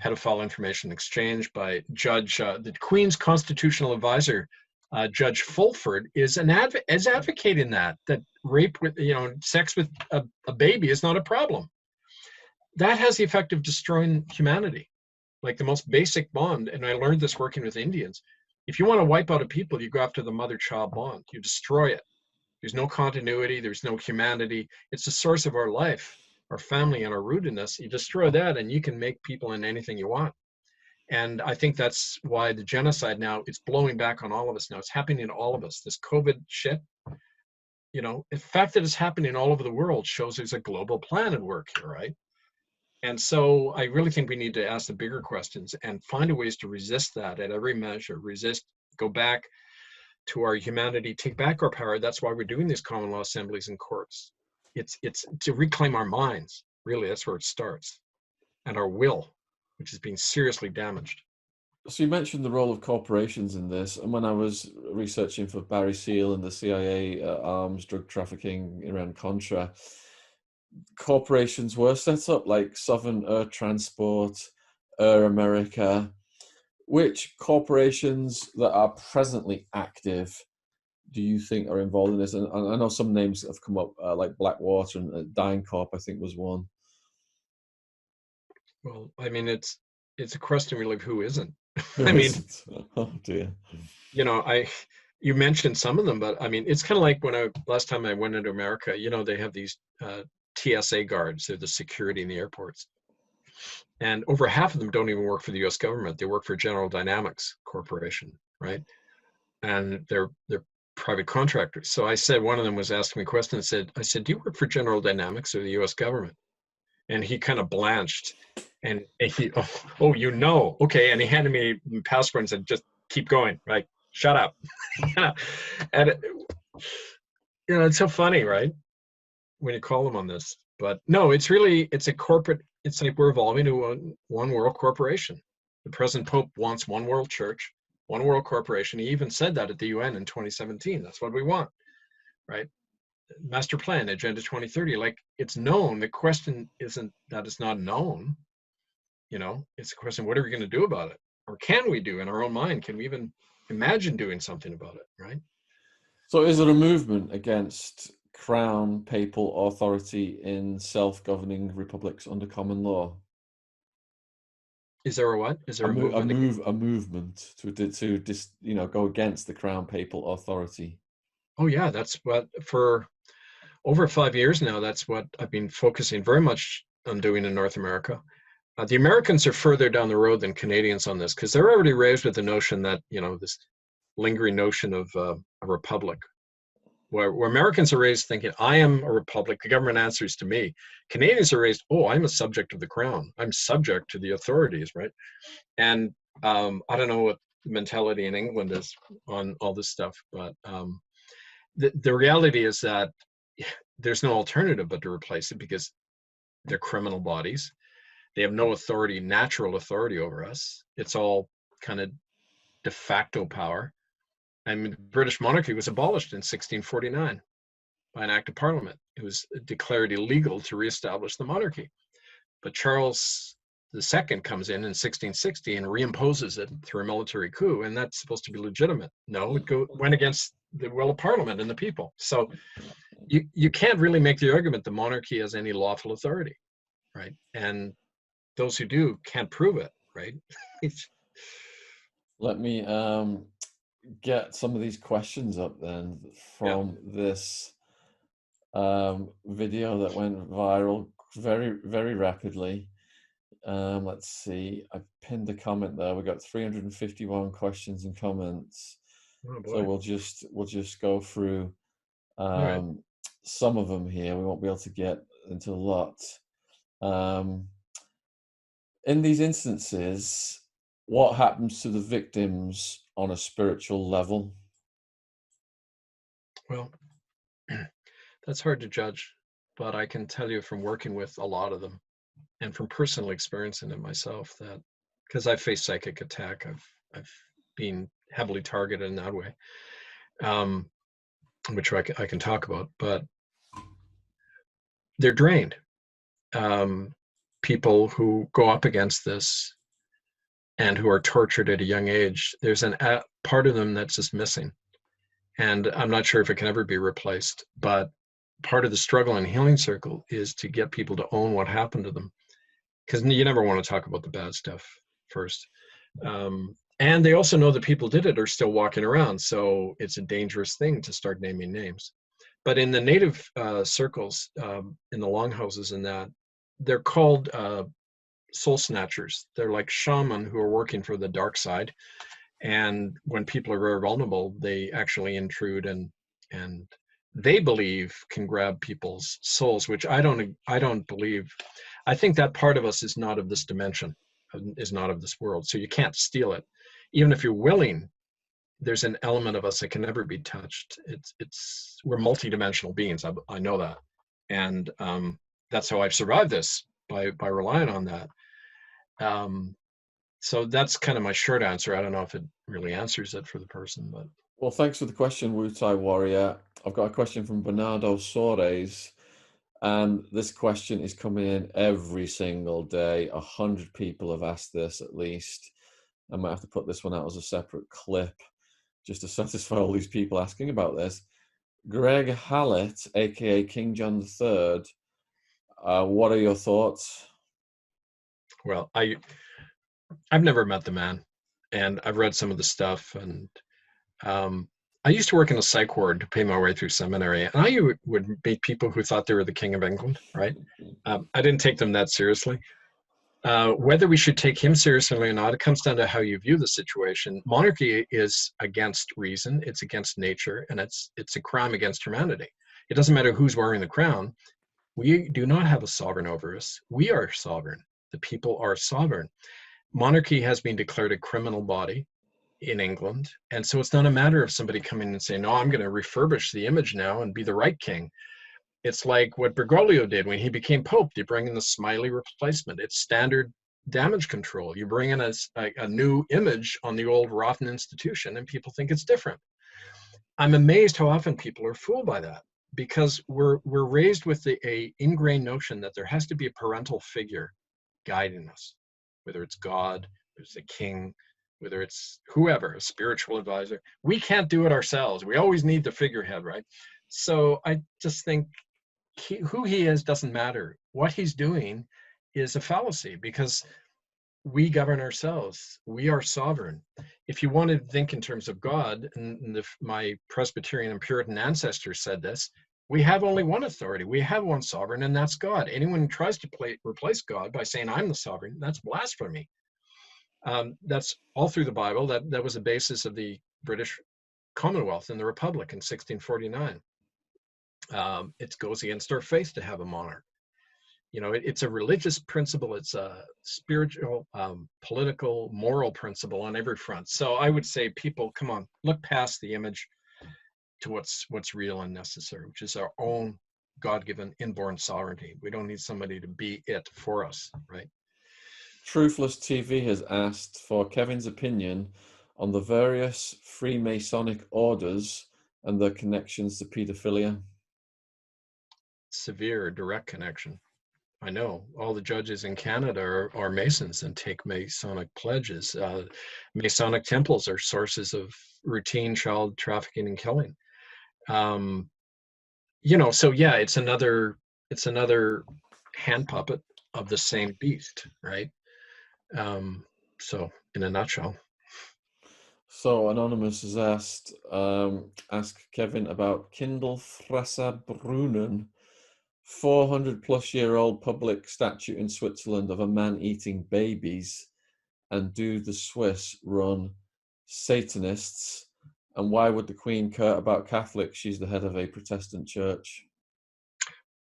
Speaker 2: pedophile information exchange by the Queen's constitutional advisor, Judge Fulford, is advocating that rape with, sex with a baby is not a problem. That has the effect of destroying humanity, like the most basic bond. And I learned this working with Indians. If you want to wipe out a people, you go after the mother-child bond. You destroy it. There's no continuity. There's no humanity. It's the source of our life, our family, and our rootedness. You destroy that, and you can make people in anything you want. And I think that's why the genocide now, it's blowing back on all of us now. It's happening to all of us. This COVID shit, the fact that it's happening all over the world shows there's a global plan at work here, right? And so I really think we need to ask the bigger questions and find ways to resist that at every measure. Go back to our humanity, take back our power. That's why we're doing these common law assemblies and courts. It's to reclaim our minds. Really, that's where it starts. And our will, which is being seriously damaged.
Speaker 1: So you mentioned the role of corporations in this, and when I was researching for Barry Seal and the CIA arms drug trafficking around Contra, corporations were set up like Southern Air Transport, Air America. Which corporations that are presently active do you think are involved in this? And I know some names have come up, like Blackwater and DynCorp, I think was one.
Speaker 2: Well, I mean, it's a question really of who isn't.
Speaker 1: Who isn't? Oh dear.
Speaker 2: You mentioned some of them, but I mean, it's kind of like when last time I went into America, they have these TSA guards. They're the security in the airports. And over half of them don't even work for the US government. They work for General Dynamics Corporation, right? And they're private contractors. So I said, one of them was asking me a question and I said, do you work for General Dynamics or the US government? And he kind of blanched and he, okay. And he handed me a passport and said, just keep going, right? Shut up. And it's so funny, right? When you call them on this, but no, it's a corporate, it's like we're evolving to one world corporation. The present Pope wants one world church, one world corporation. He even said that at the UN in 2017. That's what we want, right? Master Plan, Agenda 2030. Like, it's known. The question isn't that it's not known. It's a question, what are we going to do about it? Or can we do in our own mind? Can we even imagine doing something about it, right?
Speaker 1: So is there a movement against crown papal authority in self-governing republics under common law?
Speaker 2: Is there a what? Is there a
Speaker 1: movement to go against the crown papal authority?
Speaker 2: Oh yeah, that's what, for over 5 years now, that's what I've been focusing very much on doing in North America. The Americans are further down the road than Canadians on this, because they're already raised with the notion that, this lingering notion of a republic, where Americans are raised thinking, I am a republic, the government answers to me. Canadians are raised, I'm a subject of the crown. I'm subject to the authorities, right? And I don't know what the mentality in England is on all this stuff, but the reality is that there's no alternative but to replace it, because they're criminal bodies. They have no authority, natural authority over us. It's all kind of de facto power. I mean, the British monarchy was abolished in 1649 by an act of parliament. It was declared illegal to reestablish the monarchy. But Charles II comes in 1660 and reimposes it through a military coup, and that's supposed to be legitimate. No, it went against the will of Parliament and the people. So you can't really make the argument the monarchy has any lawful authority, right? And those who do can't prove it, right?
Speaker 1: Let me get some of these questions up then from this video that went viral very, very rapidly. Let's see, I pinned a comment there. We got 351 questions and comments.
Speaker 2: Oh boy.
Speaker 1: So we'll just go through
Speaker 2: Right.
Speaker 1: some of them here. We won't be able to get into a lot. In these instances, what happens to the victims on a spiritual level?
Speaker 2: Well, that's hard to judge, but I can tell you from working with a lot of them and from personal experiencing it myself, that because I've faced psychic attack, I've been heavily targeted in that way, which I can talk about, but they're drained. People who go up against this and who are tortured at a young age, there's a part of them that's just missing. And I'm not sure if it can ever be replaced, but part of the struggle in Healing Circle is to get people to own what happened to them. Because you never want to talk about the bad stuff first. And they also know that people did it are still walking around. So it's a dangerous thing to start naming names. But in the native circles, in the longhouses and that, they're called soul snatchers. They're like shaman who are working for the dark side. And when people are very vulnerable, they actually intrude and they believe can grab people's souls, which I don't believe. I think that part of us is not of this dimension, is not of this world. So you can't steal it. Even if you're willing, there's an element of us that can never be touched. We're multidimensional beings. I know that. And that's how I've survived this, by relying on that. So that's kind of my short answer. I don't know if it really answers it for the person, but.
Speaker 1: Well, thanks for the question, Wu-Tai Warrior. I've got a question from Bernardo Soares, and this question is coming in every single day. 100 people have asked this at least. I might have to put this one out as a separate clip just to satisfy all these people asking about this. Greg Hallett, aka King John III, what are your thoughts?
Speaker 2: Well, I've never met the man, and I've read some of the stuff, and I used to work in a psych ward to pay my way through seminary, and I would meet people who thought they were the King of England, right? I didn't take them that seriously. Whether we should take him seriously or not, it comes down to how you view the situation. Monarchy is against reason, it's against nature, and it's a crime against humanity. It doesn't matter who's wearing the crown. We do not have a sovereign over us. We are sovereign. The people are sovereign. Monarchy has been declared a criminal body in England. And so it's not a matter of somebody coming and saying, no, I'm going to refurbish the image now and be the right king. It's like what Bergoglio did when he became Pope. You bring in the smiley replacement. It's standard damage control. You bring in a new image on the old rotten institution and people think it's different. I'm amazed how often people are fooled by that, because we're raised with a ingrained notion that there has to be a parental figure guiding us, whether it's God, whether it's a king, whether it's whoever, a spiritual advisor. We can't do it ourselves. We always need the figurehead, right? So I just think who he is doesn't matter. What he's doing is a fallacy, because we govern ourselves. We are sovereign. If you want to think in terms of God, and my Presbyterian and Puritan ancestors said this, we have only one authority. We have one sovereign, and that's God. Anyone who tries to replace God by saying, I'm the sovereign, that's blasphemy. That's all through the Bible. That was the basis of the British Commonwealth and the Republic in 1649. It goes against our faith to have a monarch. You know, it's a religious principle. It's a spiritual, political, moral principle on every front. So I would say, people, come on, look past the image to what's real and necessary, which is our own God-given inborn sovereignty. We don't need somebody to be it for us, right?
Speaker 1: Truthless TV has asked for Kevin's opinion on the various Freemasonic orders and their connections to pedophilia.
Speaker 2: Severe direct connection. I know all the judges in Canada are Masons and take Masonic pledges. Masonic temples are sources of routine child trafficking and killing. You know, so yeah, it's another hand puppet of the same beast, right? So in a nutshell.
Speaker 1: So Anonymous has ask Kevin about Kindlefresserbrunnen, 400-plus-year-old public statue in Switzerland of a man eating babies, and do the Swiss run Satanists? And why would the Queen care about Catholics? She's the head of a Protestant church.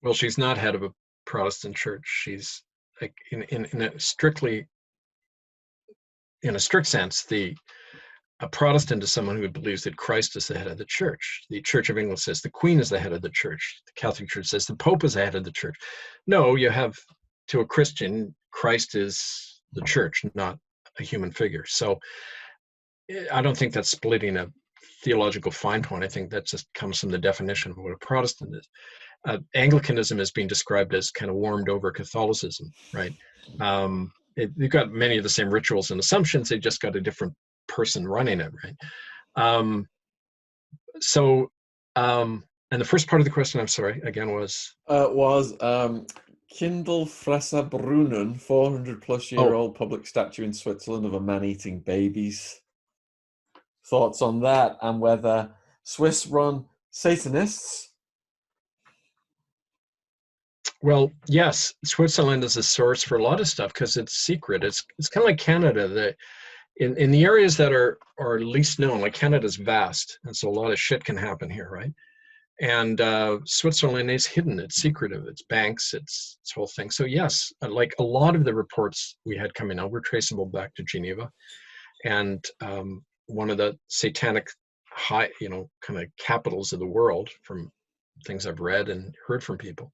Speaker 2: Well, she's not head of a Protestant church. She's like in a strict sense, a Protestant is someone who believes that Christ is the head of the church. The Church of England says the Queen is the head of the church. The Catholic Church says the Pope is the head of the church. No, you have, to a Christian, Christ is the church, not a human figure. So I don't think that's splitting a theological fine point. I think that just comes from the definition of what a Protestant is. Anglicanism is being described as kind of warmed over Catholicism, right? They've got many of the same rituals and assumptions. They just got a different person running it, right? So, and the first part of the question, I'm sorry, again was
Speaker 1: Kindlefresserbrunnen, 400-plus-year-old public statue in Switzerland of a man eating babies. Thoughts on that, and whether Swiss run Satanists?
Speaker 2: Well, yes, Switzerland is a source for a lot of stuff because it's secret. It's kind of like Canada. That in the areas that are least known, like Canada's vast, and so a lot of shit can happen here, right? And Switzerland is hidden. It's secretive. It's banks. It's whole thing. So yes, like a lot of the reports we had coming out were traceable back to Geneva, and one of the satanic high, kind of capitals of the world, from things I've read and heard from people.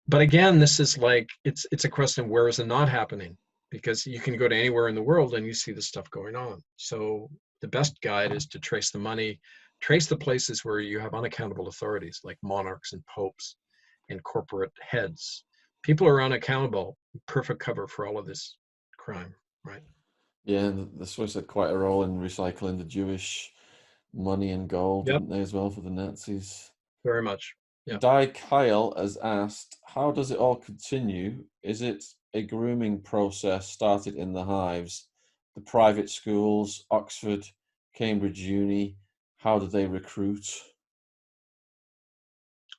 Speaker 2: But again, this is like it's a question of where is it not happening, because you can go to anywhere in the world and you see this stuff going on. So the best guide is to trace the money, trace the places where you have unaccountable authorities like monarchs and popes and corporate heads. People are unaccountable, perfect cover for all of this crime, right?
Speaker 1: Yeah, the Swiss had quite a role in recycling the Jewish money and gold,
Speaker 2: Yep,
Speaker 1: didn't they, as well, for the Nazis?
Speaker 2: very much. Yeah.
Speaker 1: Di Kyle has asked, how does it all continue? Is it a grooming process started in the hives, the private schools, Oxford, Cambridge Uni? How do they recruit?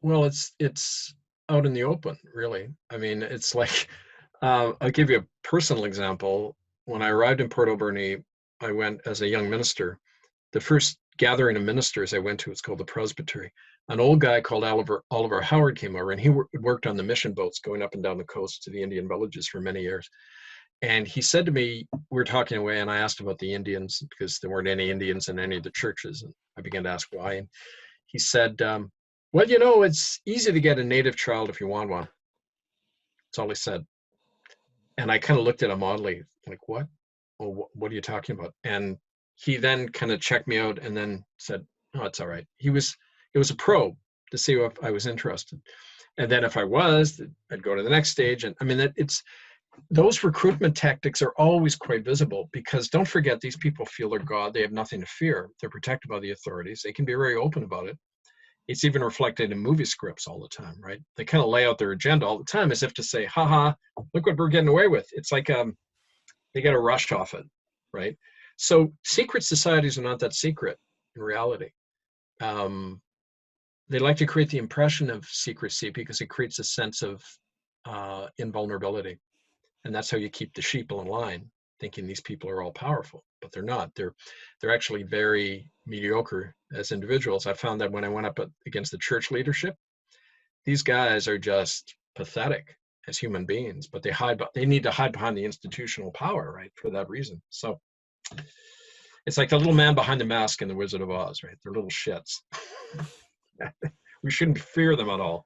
Speaker 2: Well, it's out in the open, really. I mean, it's like I'll give you a personal example. When I arrived in Port Alberni, I went as a young minister. The first gathering of ministers I went to was called the Presbytery. An old guy called Oliver Howard came over, and he worked on the mission boats going up and down the coast to the Indian villages for many years. And he said to me, we were talking away, and I asked about the Indians because there weren't any Indians in any of the churches. And I began to ask why. And he said, well, it's easy to get a native child if you want one. That's all he said. And I kind of looked at him oddly, like, what? Well, what are you talking about? And he then kind of checked me out and then said, oh, it's all right. It was a probe to see if I was interested. And then if I was, I'd go to the next stage. And I mean, those recruitment tactics are always quite visible, because don't forget, these people feel they're God. They have nothing to fear. They're protected by the authorities. They can be very open about it. It's even reflected in movie scripts all the time, right? They kind of lay out their agenda all the time as if to say, haha, look what we're getting away with. It's like they get a rush off it, right? So secret societies are not that secret in reality. They like to create the impression of secrecy because it creates a sense of invulnerability. And that's how you keep the sheeple in line, thinking these people are all powerful, but they're not. They're actually very mediocre as individuals. I found that when I went up against the church leadership, these guys are just pathetic as human beings, but they need to hide behind the institutional power, right? For that reason. So it's like the little man behind the mask in The Wizard of Oz, right? They're little shits. We shouldn't fear them at all.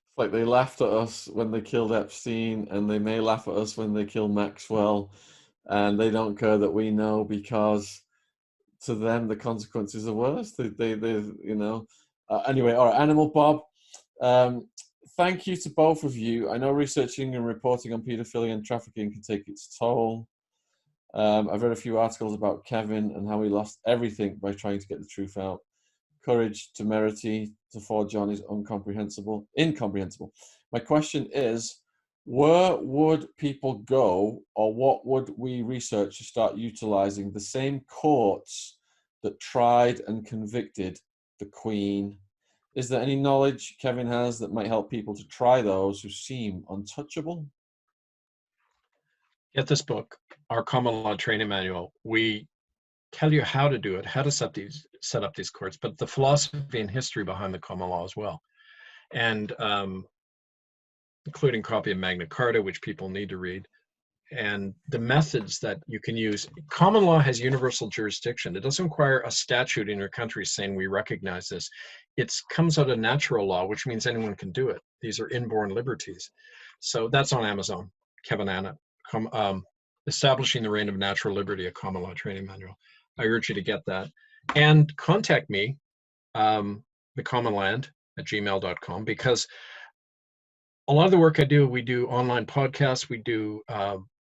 Speaker 1: It's like they laughed at us when they killed Epstein, and they may laugh at us when they kill Maxwell, and they don't care that we know, because to them the consequences are worse. Anyway, all right, Animal Bob. Thank you to both of you. I know researching and reporting on paedophilia and trafficking can take its toll. I've read a few articles about Kevin and how he lost everything by trying to get the truth out. courage, temerity to forge on is incomprehensible. My question is, where would people go, or what would we research to start utilizing the same courts that tried and convicted the Queen? Is there any knowledge Kevin has that might help people to try those who seem untouchable?
Speaker 2: Get this book, our common law training manual. We tell you how to do it, how to set up these courts, but the philosophy and history behind the common law as well. And including copy of Magna Carta, which people need to read, and the methods that you can use. Common law has universal jurisdiction. It doesn't require a statute in your country saying we recognize this. It comes out of natural law, which means anyone can do it. These are inborn liberties. So that's on Amazon. Kevin Annett, Establishing the Reign of Natural Liberty, a Common Law Training Manual. I urge you to get that. And contact me, thecommonland@gmail.com, because a lot of the work I do, we do online podcasts, we do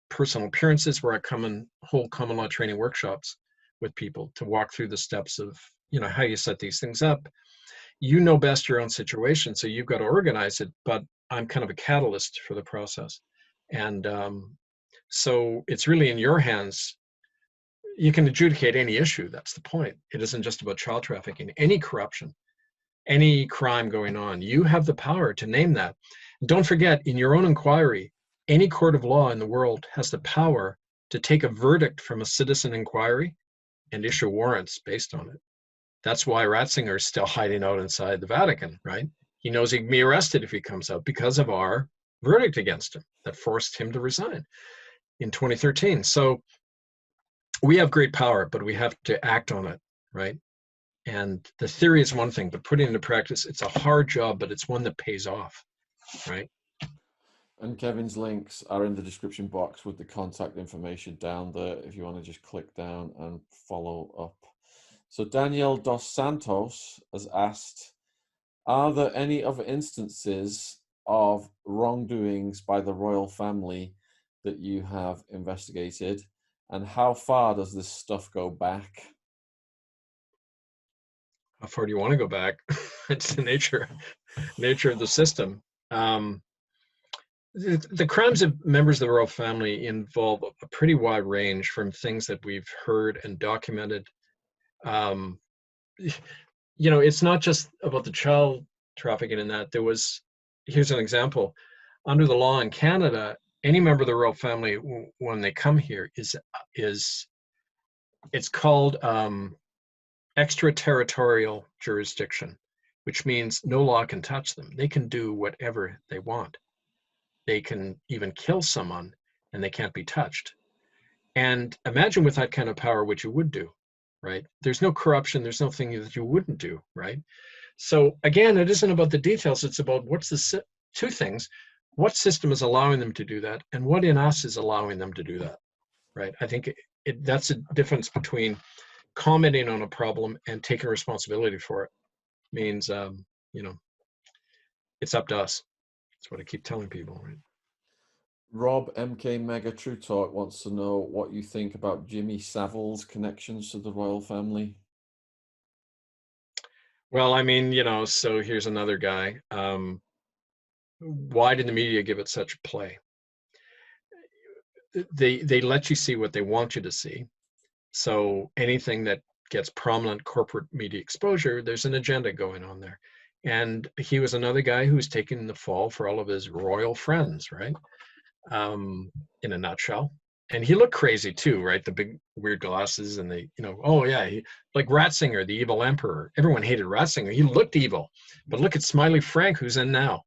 Speaker 2: personal appearances where I come and hold common law training workshops with people to walk through the steps of, how you set these things up. You know best your own situation, so you've got to organize it, but I'm kind of a catalyst for the process. And so it's really in your hands. You can adjudicate any issue, that's the point. It isn't just about child trafficking, any corruption, any crime going on. You have the power to name that. Don't forget, in your own inquiry, any court of law in the world has the power to take a verdict from a citizen inquiry and issue warrants based on it. That's why Ratzinger is still hiding out inside the Vatican, right? He knows he can be arrested if he comes out because of our verdict against him that forced him to resign in 2013. So we have great power, but we have to act on it, right? And the theory is one thing, but putting it into practice, it's a hard job, but it's one that pays off, right?
Speaker 1: And Kevin's links are in the description box with the contact information down there if you want to just click down and follow up. So Daniel Dos Santos has asked, are there any other instances of wrongdoings by the royal family that you have investigated? And how far does this stuff go back?
Speaker 2: How far do you want to go back? It's the nature of the system. The crimes of members of the royal family involve a pretty wide range, from things that we've heard and documented. It's not just about the child trafficking in that. Here's an example. Under the law in Canada, any member of the royal family, when they come here, it's called extraterritorial jurisdiction, which means no law can touch them. They can do whatever they want. They can even kill someone and they can't be touched. And imagine with that kind of power what you would do, right? There's no corruption, there's nothing that you wouldn't do, right? So again, it isn't about the details, it's about two things. What system is allowing them to do that, and what in us is allowing them to do that, right? I think that's a difference between commenting on a problem and taking responsibility for it. Means, it's up to us. That's what I keep telling people, right?
Speaker 1: Rob MK Mega True Talk wants to know what you think about Jimmy Savile's connections to the royal family.
Speaker 2: Well, so here's another guy. Why did the media give it such play? They let you see what they want you to see. So anything that gets prominent corporate media exposure, there's an agenda going on there. And he was another guy who's taking the fall for all of his royal friends, right? In a nutshell. And he looked crazy too, right? The big weird glasses and oh yeah, like Ratzinger, the evil emperor. Everyone hated Ratzinger. He looked evil. But look at Smiley Frank, who's in now.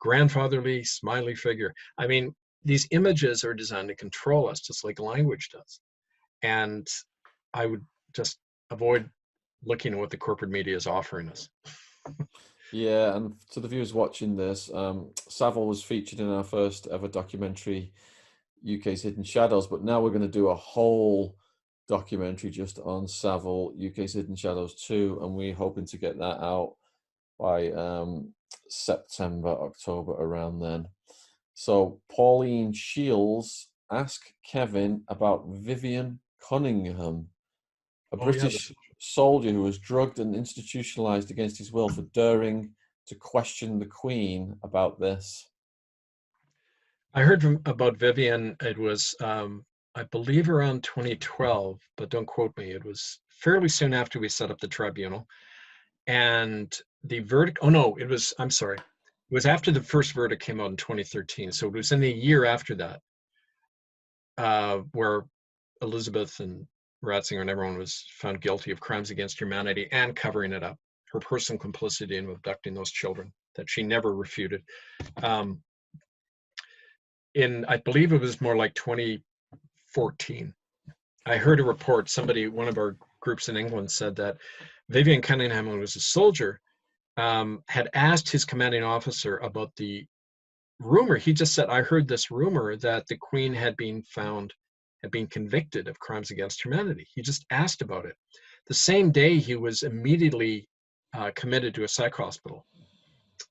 Speaker 2: Grandfatherly, smiley figure. These images are designed to control us, just like language does. And I would just avoid looking at what the corporate media is offering us.
Speaker 1: Yeah, and to the viewers watching this, Savile was featured in our first ever documentary, UK's Hidden Shadows, but now we're going to do a whole documentary just on Savile, UK's Hidden Shadows 2, and we're hoping to get that out by September, October, around then. So Pauline Shields asked Kevin about Vivian Cunningham, a British soldier who was drugged and institutionalized against his will for daring to question the Queen about this.
Speaker 2: I heard about Vivian. It was, I believe, around 2012, but don't quote me. It was fairly soon after we set up the tribunal. And the verdict, oh no, it was, I'm sorry. It was after the first verdict came out in 2013. So it was in the year after that, where Elizabeth and Ratzinger and everyone was found guilty of crimes against humanity and covering it up. Her personal complicity in abducting those children that she never refuted. I believe it was more like 2014, I heard a report, one of our groups in England said that Vivian Cunningham, who was a soldier, had asked his commanding officer about the rumor. He just said, I heard this rumor that the Queen had been convicted of crimes against humanity. He just asked about it. The same day, he was immediately committed to a psych hospital.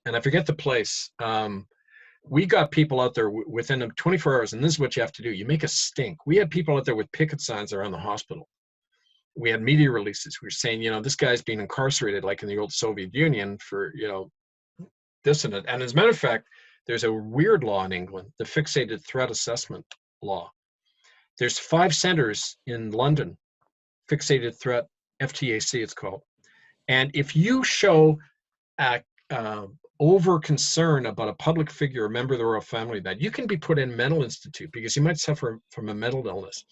Speaker 2: And I forget the place. We got people out there within 24 hours, and this is what you have to do. You make a stink. We had people out there with picket signs around the hospital. We had media releases. We were saying, this guy's being incarcerated like in the old Soviet Union for, this and that. And as a matter of fact, there's a weird law in England, the fixated threat assessment law. There's 5 centers in London, fixated threat, FTAC it's called. And if you show over concern about a public figure, a member of the royal family, that you can be put in mental institute because you might suffer from a mental illness.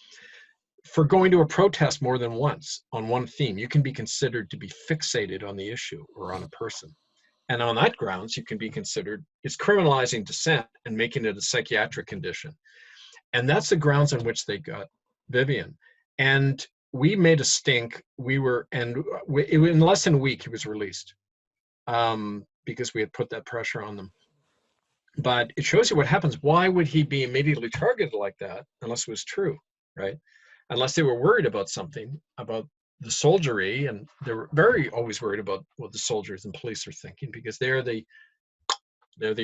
Speaker 2: For going to a protest more than once on one theme, you can be considered to be fixated on the issue or on a person. And on that grounds, you can be considered, it's criminalizing dissent and making it a psychiatric condition. And that's the grounds on which they got Vivian. And we made a stink. In less than a week, he was released. Because we had put that pressure on them. But it shows you what happens. Why would he be immediately targeted like that unless it was true, right? Unless they were worried about something, about the soldiery, and they were always worried about what the soldiers and police are thinking, because they're the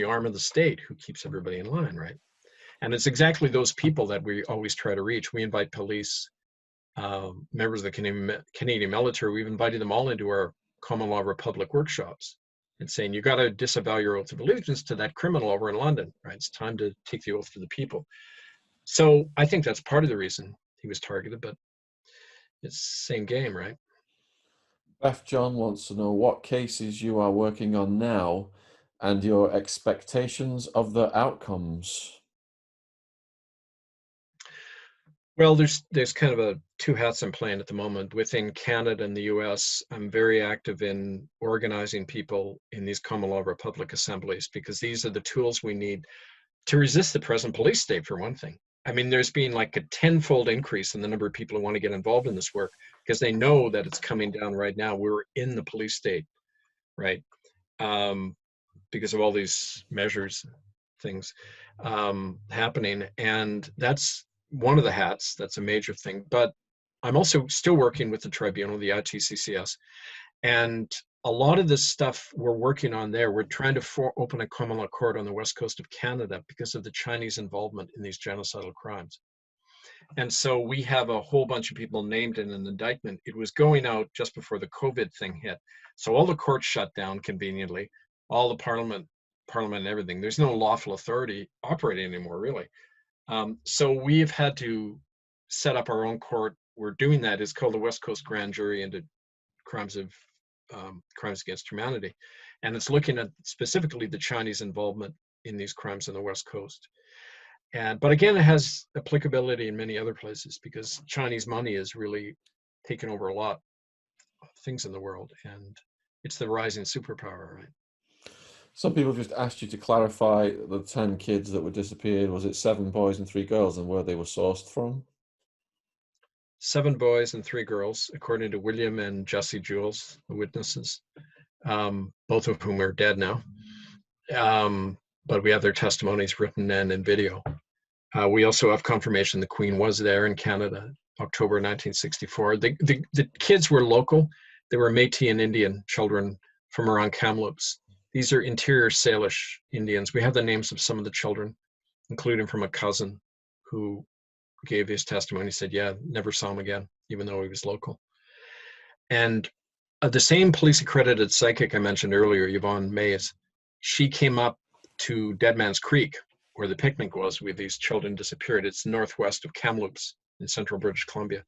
Speaker 2: arm of the state who keeps everybody in line, right? And it's exactly those people that we always try to reach. We invite police, members of the Canadian military. We've invited them all into our Common Law Republic workshops and saying, you got to disavow your oath of allegiance to that criminal over in London, right? It's time to take the oath to the people. So I think that's part of the reason he was targeted, but it's the same game, right?
Speaker 1: Beth John wants to know what cases you are working on now and your expectations of the outcomes.
Speaker 2: Well, there's kind of a 2 hats I'm playing at the moment. Within Canada and the US, I'm very active in organizing people in these Common Law Republic assemblies, because these are the tools we need to resist the present police state, for one thing. I mean, there's been like a 10-fold increase in the number of people who want to get involved in this work because they know that it's coming down right now. We're in the police state, right? Because of all these measures, things happening. And that's one of the hats. That's a major thing. But I'm also still working with the tribunal, the ITCCS. And a lot of this stuff we're working on there, we're trying to open a common law court on the west coast of Canada because of the Chinese involvement in these genocidal crimes. And so we have a whole bunch of people named in an indictment. It was going out just before the COVID thing hit. So all the courts shut down conveniently, all the parliament and everything. There's no lawful authority operating anymore, really. So we've had to set up our own court. We're doing that. It's called the West Coast Grand Jury into crimes against humanity, and it's looking at specifically the Chinese involvement in these crimes on the West Coast. But again, it has applicability in many other places because Chinese money is really taken over a lot of things in the world, and it's the rising superpower, right?
Speaker 1: Some people just asked you to clarify the 10 kids that were disappeared. Was it 7 boys and 3 girls, and where they were sourced from?
Speaker 2: 7 boys and 3 girls, according to William and Jessie Jules, the witnesses, both of whom are dead now. But we have their testimonies written and in video. We also have confirmation the Queen was there in Canada, October 1964. The kids were local. They were Métis and Indian children from around Kamloops. These are interior Salish Indians. We have the names of some of the children, including from a cousin who gave his testimony. He said, yeah, never saw him again, even though he was local. And the same police accredited psychic I mentioned earlier, Yvonne Mays, she came up to Dead Man's Creek, where the picnic was, where these children disappeared. It's northwest of Kamloops in central British Columbia.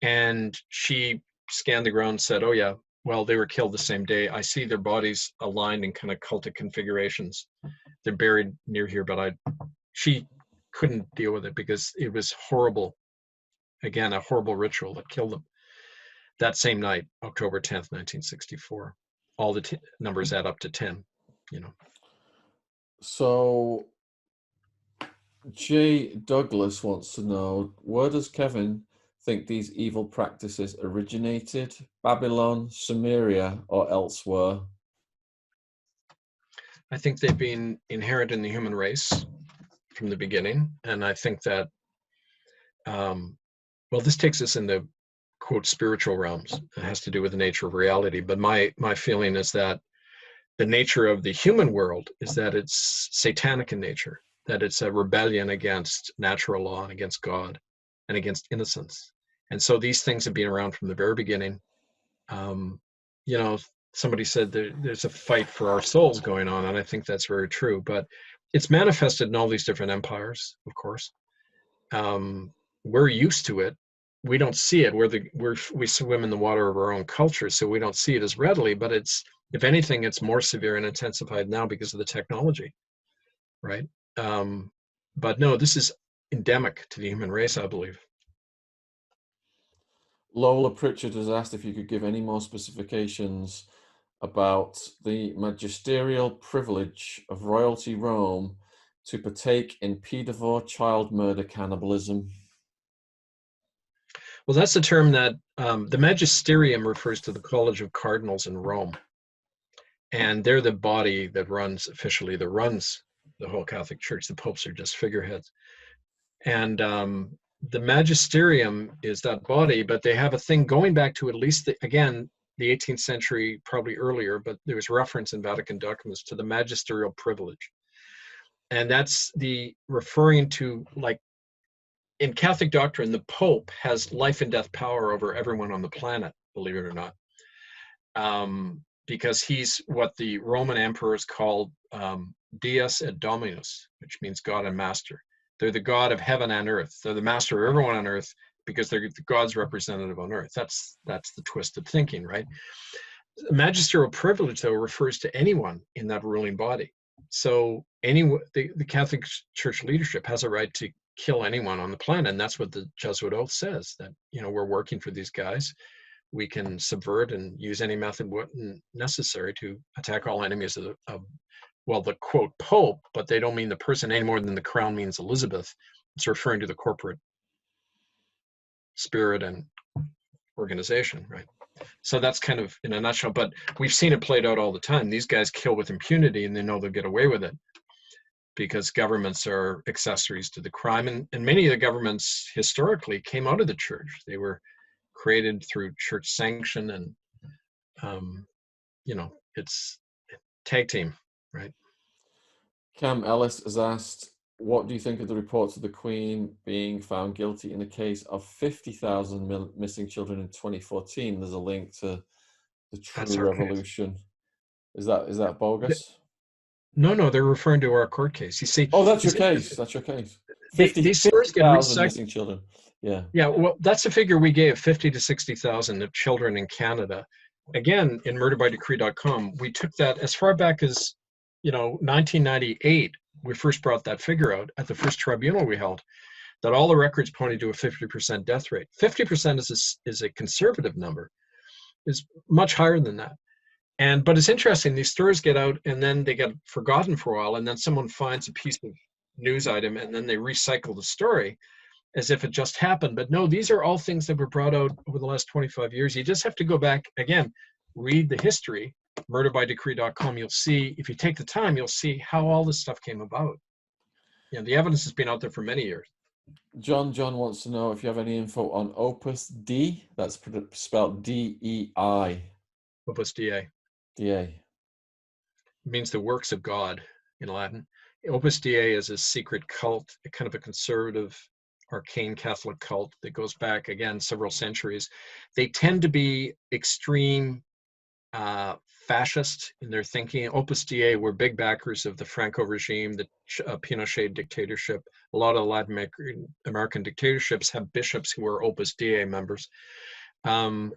Speaker 2: And she scanned the ground and said, oh, yeah, well, they were killed the same day. I see their bodies aligned in kind of cultic configurations. They're buried near here, but she couldn't deal with it because it was horrible. Again, a horrible ritual that killed them. That same night, October 10th, 1964, all the numbers add up to 10, you know.
Speaker 1: So Jay Douglas wants to know, where does Kevin think these evil practices originated? Babylon, Sumeria, or elsewhere?
Speaker 2: I think they've been inherent in the human race from the beginning. And I think that, well, this takes us into, quote, spiritual realms. It has to do with the nature of reality. But my feeling is that the nature of the human world is that it's satanic in nature, that it's a rebellion against natural law and against God and against innocence. And so these things have been around from the very beginning. You know, somebody said there's a fight for our souls going on, and I think that's very true. But it's manifested in all these different empires, of course. We're used to it. We don't see it. We swim in the water of our own culture, so we don't see it as readily. But it's, if anything, it's more severe and intensified now because of the technology, right? But no, this is endemic to the human race, I believe.
Speaker 1: Lola Pritchard has asked if you could give any more specifications about the magisterial privilege of royalty Rome to partake in paedophile child murder cannibalism.
Speaker 2: Well, that's the term that the magisterium refers to the College of Cardinals in Rome. And they're the body that runs officially, that runs the whole Catholic Church. The popes are just figureheads. And the magisterium is that body, but they have a thing going back to at least, again, the 18th century, probably earlier, but there was reference in Vatican documents to the magisterial privilege. And that's the referring to, like, in Catholic doctrine, the Pope has life and death power over everyone on the planet, believe it or not. Because he's what the Roman emperors called Deus et Dominus, which means God and Master. They're the God of heaven and earth. They're the master of everyone on earth because they're God's representative on earth. That's the twisted thinking, right? Magisterial privilege, though, refers to anyone in that ruling body. So the Catholic Church leadership has a right to kill anyone on the planet, and that's what the Jesuit oath says, that, you know, we're working for these guys. We can subvert and use any method necessary to attack all enemies of well, the quote Pope, but they don't mean the person any more than the crown means Elizabeth. It's referring to the corporate spirit and organization, right? So that's kind of in a nutshell, but we've seen it played out all the time. These guys kill with impunity and they know they'll get away with it because governments are accessories to the crime. And many of the governments historically came out of the church. They were created through church sanction, and you know, it's tag team, right?
Speaker 1: Cam Ellis has asked, what do you think of the reports of the Queen being found guilty in a case of 50,000 missing children in 2014? There's a link to the True Revolution. Is that bogus?
Speaker 2: No, they're referring to our court case. You see,
Speaker 1: oh, that's your case. That's your case.
Speaker 2: These stories get
Speaker 1: 50,000
Speaker 2: recycled.
Speaker 1: missing children. Yeah.
Speaker 2: Yeah, well, that's the figure we gave, 50 to 60,000 of children in Canada. Again, in murderbydecree.com, we took that as far back as, 1998. We first brought that figure out at the first tribunal we held, that all the records pointed to a 50% death rate. 50% is a conservative number. It's much higher than that. But it's interesting, these stories get out and then they get forgotten for a while, and then someone finds a piece of news item and then they recycle the story as if it just happened. But no, these are all things that were brought out over the last 25 years. You just have to go back, again, read the history, murderbydecree.com. You'll see, if you take the time, you'll see how all this stuff came about. The evidence has been out there for many years.
Speaker 1: John wants to know if you have any info on Opus Dei. That's spelled D-E-I.
Speaker 2: Opus Dei.
Speaker 1: D-A.
Speaker 2: It means the works of God in Latin. Opus Dei is a secret cult, a kind of a conservative arcane Catholic cult that goes back, again, several centuries. They tend to be extreme fascist in their thinking. Opus Dei were big backers of the Franco regime, the Pinochet dictatorship. A lot of Latin American dictatorships have bishops who are Opus Dei members. And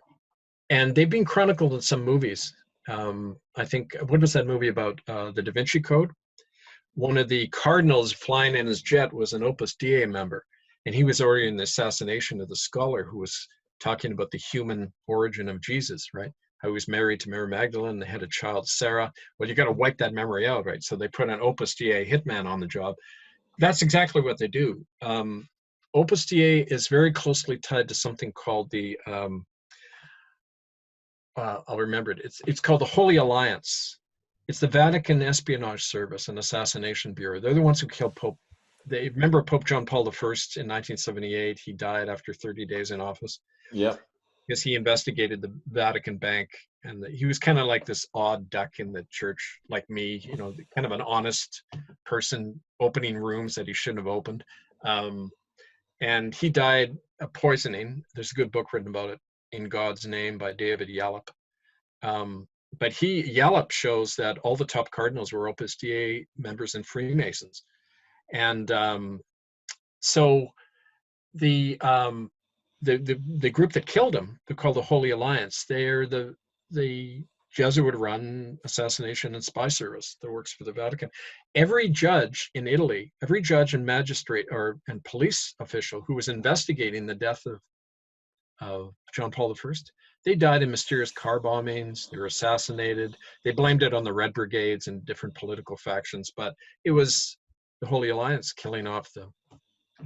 Speaker 2: they've been chronicled in some movies. I think, what was that movie about? The Da Vinci Code? One of the cardinals flying in his jet was an Opus Dei member, and he was ordering the assassination of the scholar who was talking about the human origin of Jesus, right? How he was married to Mary Magdalene, they had a child, Sarah. Well, you got to wipe that memory out, right? So they put an Opus Dei hitman on the job. That's exactly what they do. Opus Dei is very closely tied to something called the I'll remember it. It's called the Holy Alliance. It's the Vatican Espionage Service and Assassination Bureau. They're the ones who killed Pope. They remember Pope John Paul I in 1978. He died after 30 days in office.
Speaker 1: Yep.
Speaker 2: Because he investigated the Vatican Bank, and he was kind of like this odd duck in the church, like me. You know, kind of an honest person opening rooms that he shouldn't have opened. And he died of poisoning. There's a good book written about it, In God's Name, by David Yallop. But Yallop shows that all the top cardinals were Opus Dei members and Freemasons. And so the group that killed him, they're called the Holy Alliance. They're the Jesuit-run assassination and spy service that works for the Vatican. Every judge in Italy, every judge and magistrate and police official who was investigating the death of John Paul I, they died in mysterious car bombings. They were assassinated. They blamed it on the Red Brigades and different political factions, but it was the Holy Alliance killing off the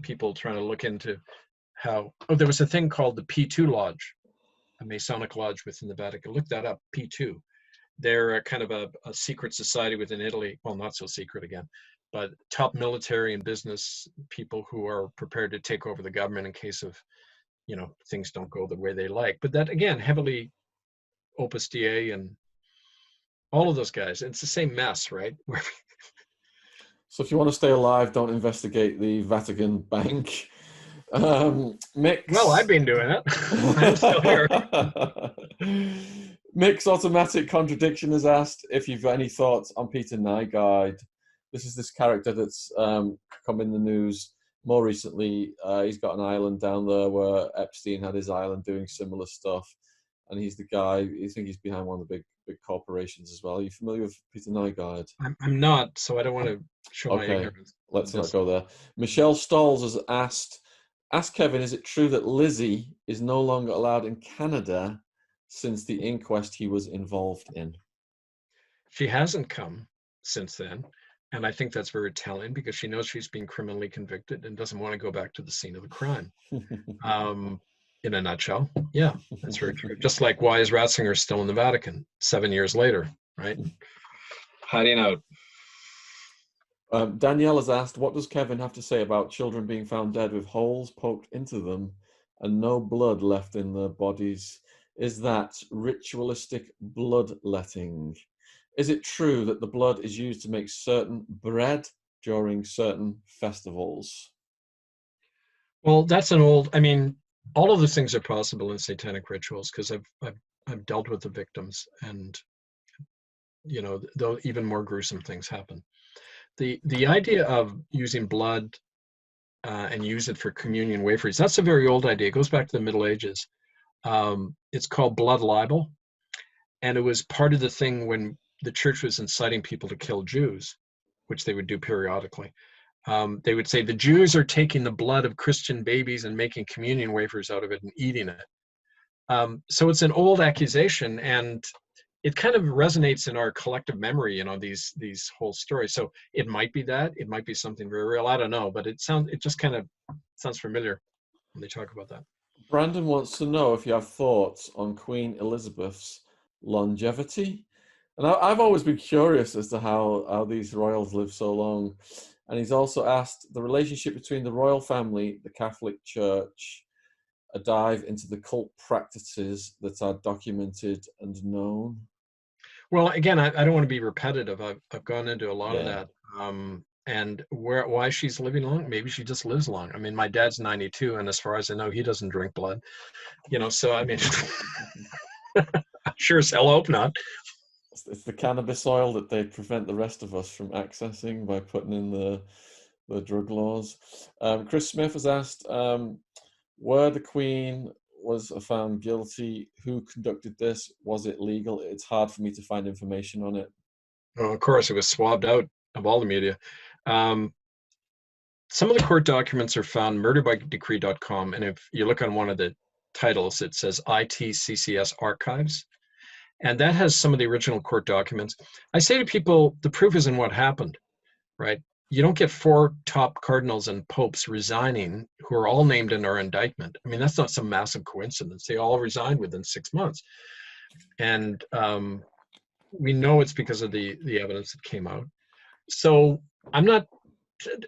Speaker 2: people trying to look into how. Oh, there was a thing called the P2 Lodge, a Masonic lodge within the Vatican. Look that up, P2. They're kind of a secret society within Italy. Well, not so secret again, but top military and business people who are prepared to take over the government in case of, things don't go the way they like. But that, again, heavily Opus Dei and all of those guys. It's the same mess, right?
Speaker 1: So if you want to stay alive, don't investigate the Vatican Bank. Mix.
Speaker 2: Well, I've been doing it. I'm still here.
Speaker 1: Mix Automatic Contradiction has asked if you've got any thoughts on Peter Nygard. This is this character that's come in the news more recently. He's got an island down there where Epstein had his island doing similar stuff, and he's the guy. You think he's behind one of the big corporations as well. Are you familiar with Peter Nygard?
Speaker 2: I'm not, so I don't want to show my ignorance.
Speaker 1: Let's not go there. Michelle Stolls has asked Kevin, is it true that Lizzie is no longer allowed in Canada since the inquest he was involved in? She
Speaker 2: hasn't come since then. And I think that's very telling because she knows she's being criminally convicted and doesn't want to go back to the scene of the crime. In a nutshell, yeah, that's very true. Just like, why is Ratzinger still in the Vatican 7 years later, right? Hiding out.
Speaker 1: Danielle has asked, what does Kevin have to say about children being found dead with holes poked into them and no blood left in their bodies? Is that ritualistic bloodletting? Is it true that the blood is used to make certain bread during certain festivals?
Speaker 2: Well, that's all of those things are possible in satanic rituals because I've dealt with the victims, and though even more gruesome things happen. The idea of using blood and use it for communion wafers, that's a very old idea. It goes back to the Middle Ages. It's called blood libel, and it was part of the thing when the church was inciting people to kill Jews, which they would do periodically. They would say the Jews are taking the blood of Christian babies and making communion wafers out of it and eating it. So it's an old accusation, and it kind of resonates in our collective memory, these whole stories. So it might be that, it might be something very real. I don't know, but it just kind of sounds familiar when they talk about that.
Speaker 1: Brandon wants to know if you have thoughts on Queen Elizabeth's longevity. And I've always been curious as to how these royals live so long. And he's also asked the relationship between the royal family, the Catholic Church, a dive into the cult practices that are documented and known.
Speaker 2: Well, again, I don't want to be repetitive. I've gone into a lot of that. And why she's living long? Maybe she just lives long. I mean, my dad's 92, and as far as I know, he doesn't drink blood. So I mean, I sure as hell hope not.
Speaker 1: It's the cannabis oil that they prevent the rest of us from accessing by putting in the drug laws. Chris Smith has asked, where the Queen was found guilty, who conducted this? Was it legal? It's hard for me to find information on it.
Speaker 2: Well, of course, it was swabbed out of all the media. Some of the court documents are found murderbydecree.com, and if you look on one of the titles, it says ITCCS Archives, and that has some of the original court documents. I say to people, the proof is in what happened, right? You don't get 4 top cardinals and popes resigning who are all named in our indictment. I mean, that's not some massive coincidence. They all resigned within 6 months. And we know it's because of the evidence that came out. So I'm not,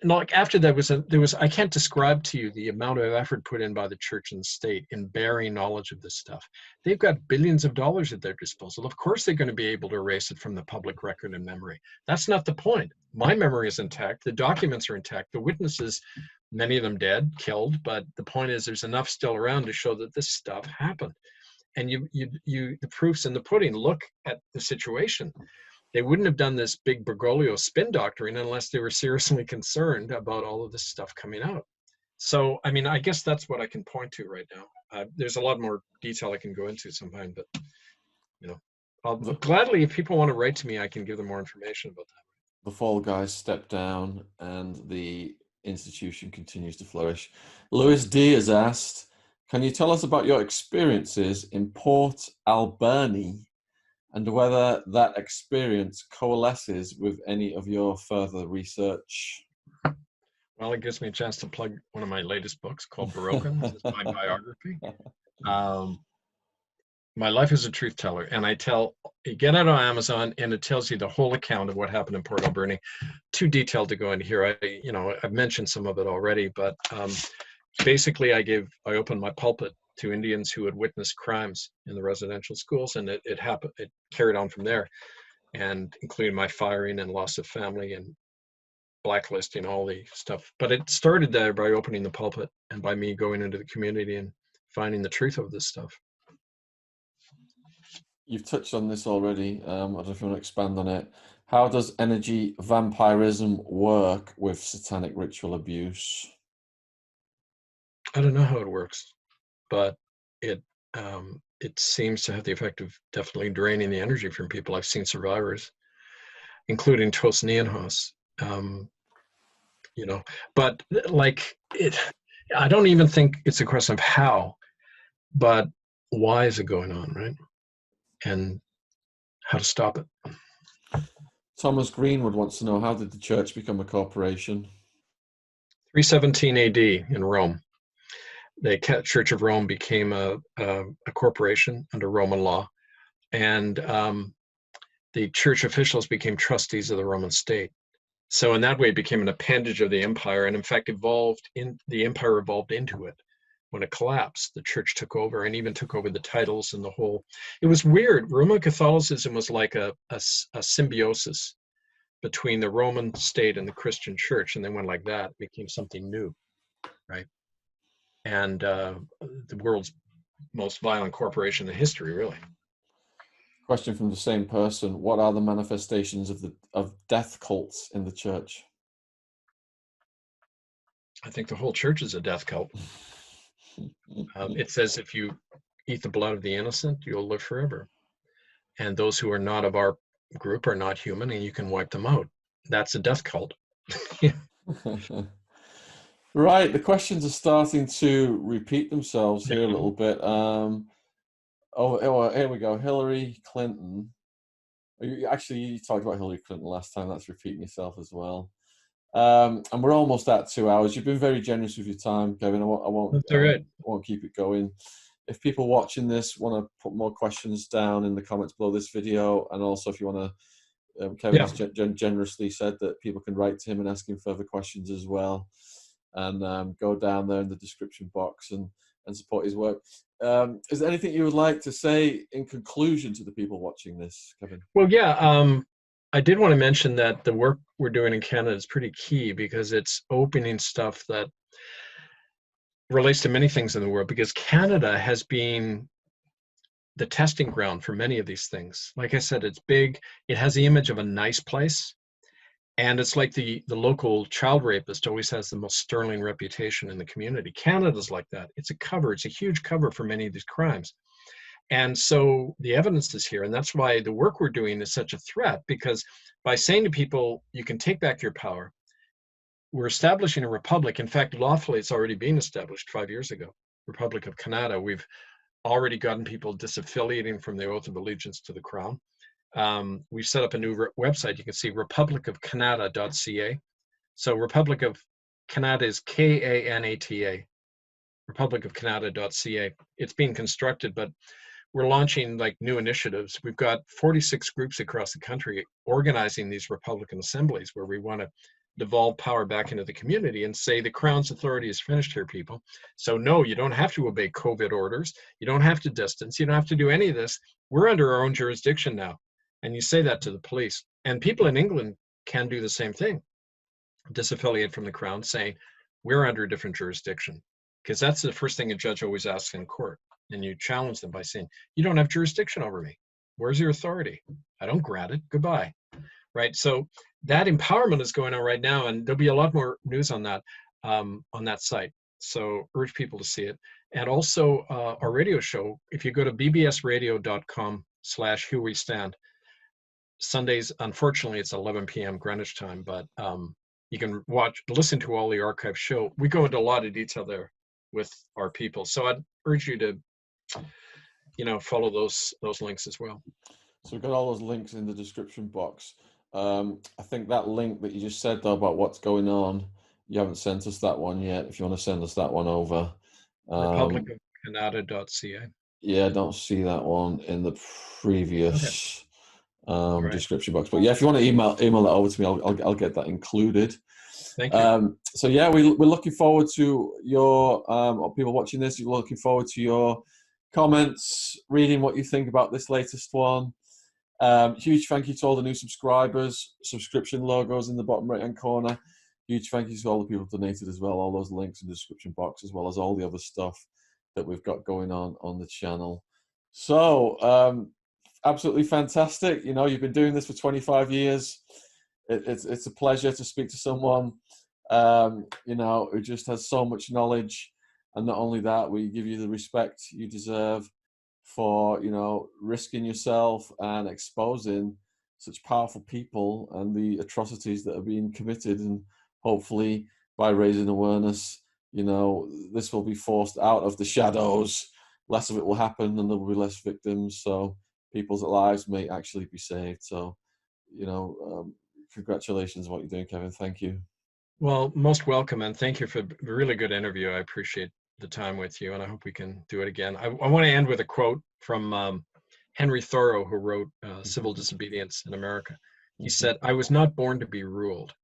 Speaker 2: like, after that there was, I can't describe to you the amount of effort put in by the church and state in bearing knowledge of this stuff. They've got billions of dollars at their disposal. Of course, they're going to be able to erase it from the public record and memory. That's not the point. My memory is intact. The documents are intact. The witnesses, many of them dead, killed. But the point is, there's enough still around to show that this stuff happened. And the proof's in the pudding. Look at the situation. They wouldn't have done this big Bergoglio spin doctoring unless they were seriously concerned about all of this stuff coming out. So, I mean, I guess that's what I can point to right now. There's a lot more detail I can go into sometime, but, I'll gladly, if people want to write to me, I can give them more information about that.
Speaker 1: The fall guys step down and the institution continues to flourish. Louis D has asked, can you tell us about your experiences in Port Alberni and whether that experience coalesces with any of your further research?
Speaker 2: Well, it gives me a chance to plug one of my latest books called Broken. This is my biography. My life as a truth teller, and you get it on Amazon, and it tells you the whole account of what happened in Port Alberni. Too detailed to go into here. I've mentioned some of it already, but basically, I opened my pulpit to Indians who had witnessed crimes in the residential schools, and it happened. It carried on from there, and including my firing and loss of family and blacklisting, all the stuff. But it started there by opening the pulpit and by me going into the community and finding the truth of this stuff.
Speaker 1: You've touched on this already. I don't know if you want to expand on it. How does energy vampirism work with satanic ritual abuse?
Speaker 2: I don't know how it works, but it seems to have the effect of definitely draining the energy from people. I've seen survivors, including Tos Nienhaus, but I don't even think it's a question of how, but why is it going on, right? And how to stop it.
Speaker 1: Thomas Greenwood wants to know, how did the church become a corporation?
Speaker 2: 317 AD in Rome. The Church of Rome became a corporation under Roman law, and the church officials became trustees of the Roman state. So in that way, it became an appendage of the empire, and in fact, the empire evolved into it. When it collapsed, the church took over and even took over the titles and the whole. It was weird. Roman Catholicism was like a symbiosis between the Roman state and the Christian church, and then went like that, became something new, right? And the world's most violent corporation in history, really.
Speaker 1: Question from the same person: what are the manifestations of death cults in the church?
Speaker 2: I think the whole church is a death cult. It says if you eat the blood of the innocent, you'll live forever. And those who are not of our group are not human, and you can wipe them out. That's a death cult.
Speaker 1: Right, the questions are starting to repeat themselves here a little bit. Here we go. Hillary Clinton. Actually, you talked about Hillary Clinton last time. That's repeating yourself as well. And we're almost at 2 hours. You've been very generous with your time, Kevin. I won't keep it going. If people watching this want to put more questions down in the comments below this video, and also if you want to, Kevin has generously said that people can write to him and ask him further questions as well. And go down there in the description box and support his work. Is there anything you would like to say in conclusion to the people watching this, Kevin?
Speaker 2: Well, yeah. I did want to mention that the work we're doing in Canada is pretty key because it's opening stuff that relates to many things in the world, because Canada has been the testing ground for many of these things. Like I said, it's big. It has the image of a nice place. And it's like the local child rapist always has the most sterling reputation in the community. Canada's like that. It's a cover. It's a huge cover for many of these crimes. And so the evidence is here. And that's why the work we're doing is such a threat, because by saying to people, you can take back your power, we're establishing a republic. In fact, lawfully, it's already been established 5 years ago. Republic of Canada. We've already gotten people disaffiliating from the oath of allegiance to the crown. We've set up a new website. You can see republicofcanada.ca. So Republic of Canada is Kanata, republicofcanada.ca. It's being constructed, but we're launching like new initiatives. We've got 46 groups across the country organizing these Republican assemblies where we want to devolve power back into the community and say the Crown's authority is finished here, people. So no, you don't have to obey COVID orders. You don't have to distance. You don't have to do any of this. We're under our own jurisdiction now. And you say that to the police. And people in England can do the same thing, disaffiliate from the Crown, saying we're under a different jurisdiction. Because that's the first thing a judge always asks in court. And you challenge them by saying, you don't have jurisdiction over me. Where's your authority? I don't grant it. Goodbye. Right. So that empowerment is going on right now, and there'll be a lot more news on that site. So urge people to see it. And also our radio show, if you go to bbsradio.com/Here We Stand, Sundays, unfortunately, it's 11 p.m. Greenwich time, but you can listen to all the archive show. We go into a lot of detail there with our people. So I'd urge you to, follow those links as well.
Speaker 1: So we've got all those links in the description box. I think that link that you just said though about what's going on, you haven't sent us that one yet. If you want to send us that one over.
Speaker 2: republicofcanada.ca.
Speaker 1: Yeah, I don't see that one in the previous description box. But yeah, if you want to email that over to me, I'll get that included.
Speaker 2: Thank you.
Speaker 1: So yeah, we're looking forward to your people watching this. You're looking forward to your comments, reading what you think about this latest one. Huge thank you to all the new subscribers. Subscription logos in the bottom right hand corner. Huge thank you to all the people who donated as well. All those links in the description box, as well as all the other stuff that we've got going on the channel. So absolutely fantastic. You've been doing this for 25 years. It's a pleasure to speak to someone who just has so much knowledge. And not only that, we give you the respect you deserve for risking yourself and exposing such powerful people and the atrocities that are being committed. And hopefully by raising awareness, this will be forced out of the shadows. Less of it will happen and there will be less victims, so people's lives may actually be saved. So congratulations on what you're doing, Kevin. Thank you.
Speaker 2: Well, most welcome, and thank you for a really good interview. I appreciate the time with you, and I hope we can do it again. I want to end with a quote from Henry Thoreau, who wrote Civil Disobedience in America. He said, "I was not born to be ruled."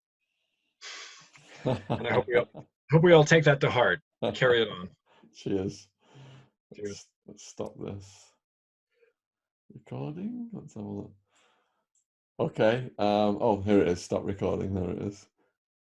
Speaker 2: And I hope we all take that to heart. Carry it on.
Speaker 1: Cheers.
Speaker 2: Cheers.
Speaker 1: Let's stop this recording. Let's have a look. Okay. Oh, here it is. Stop recording. There it is.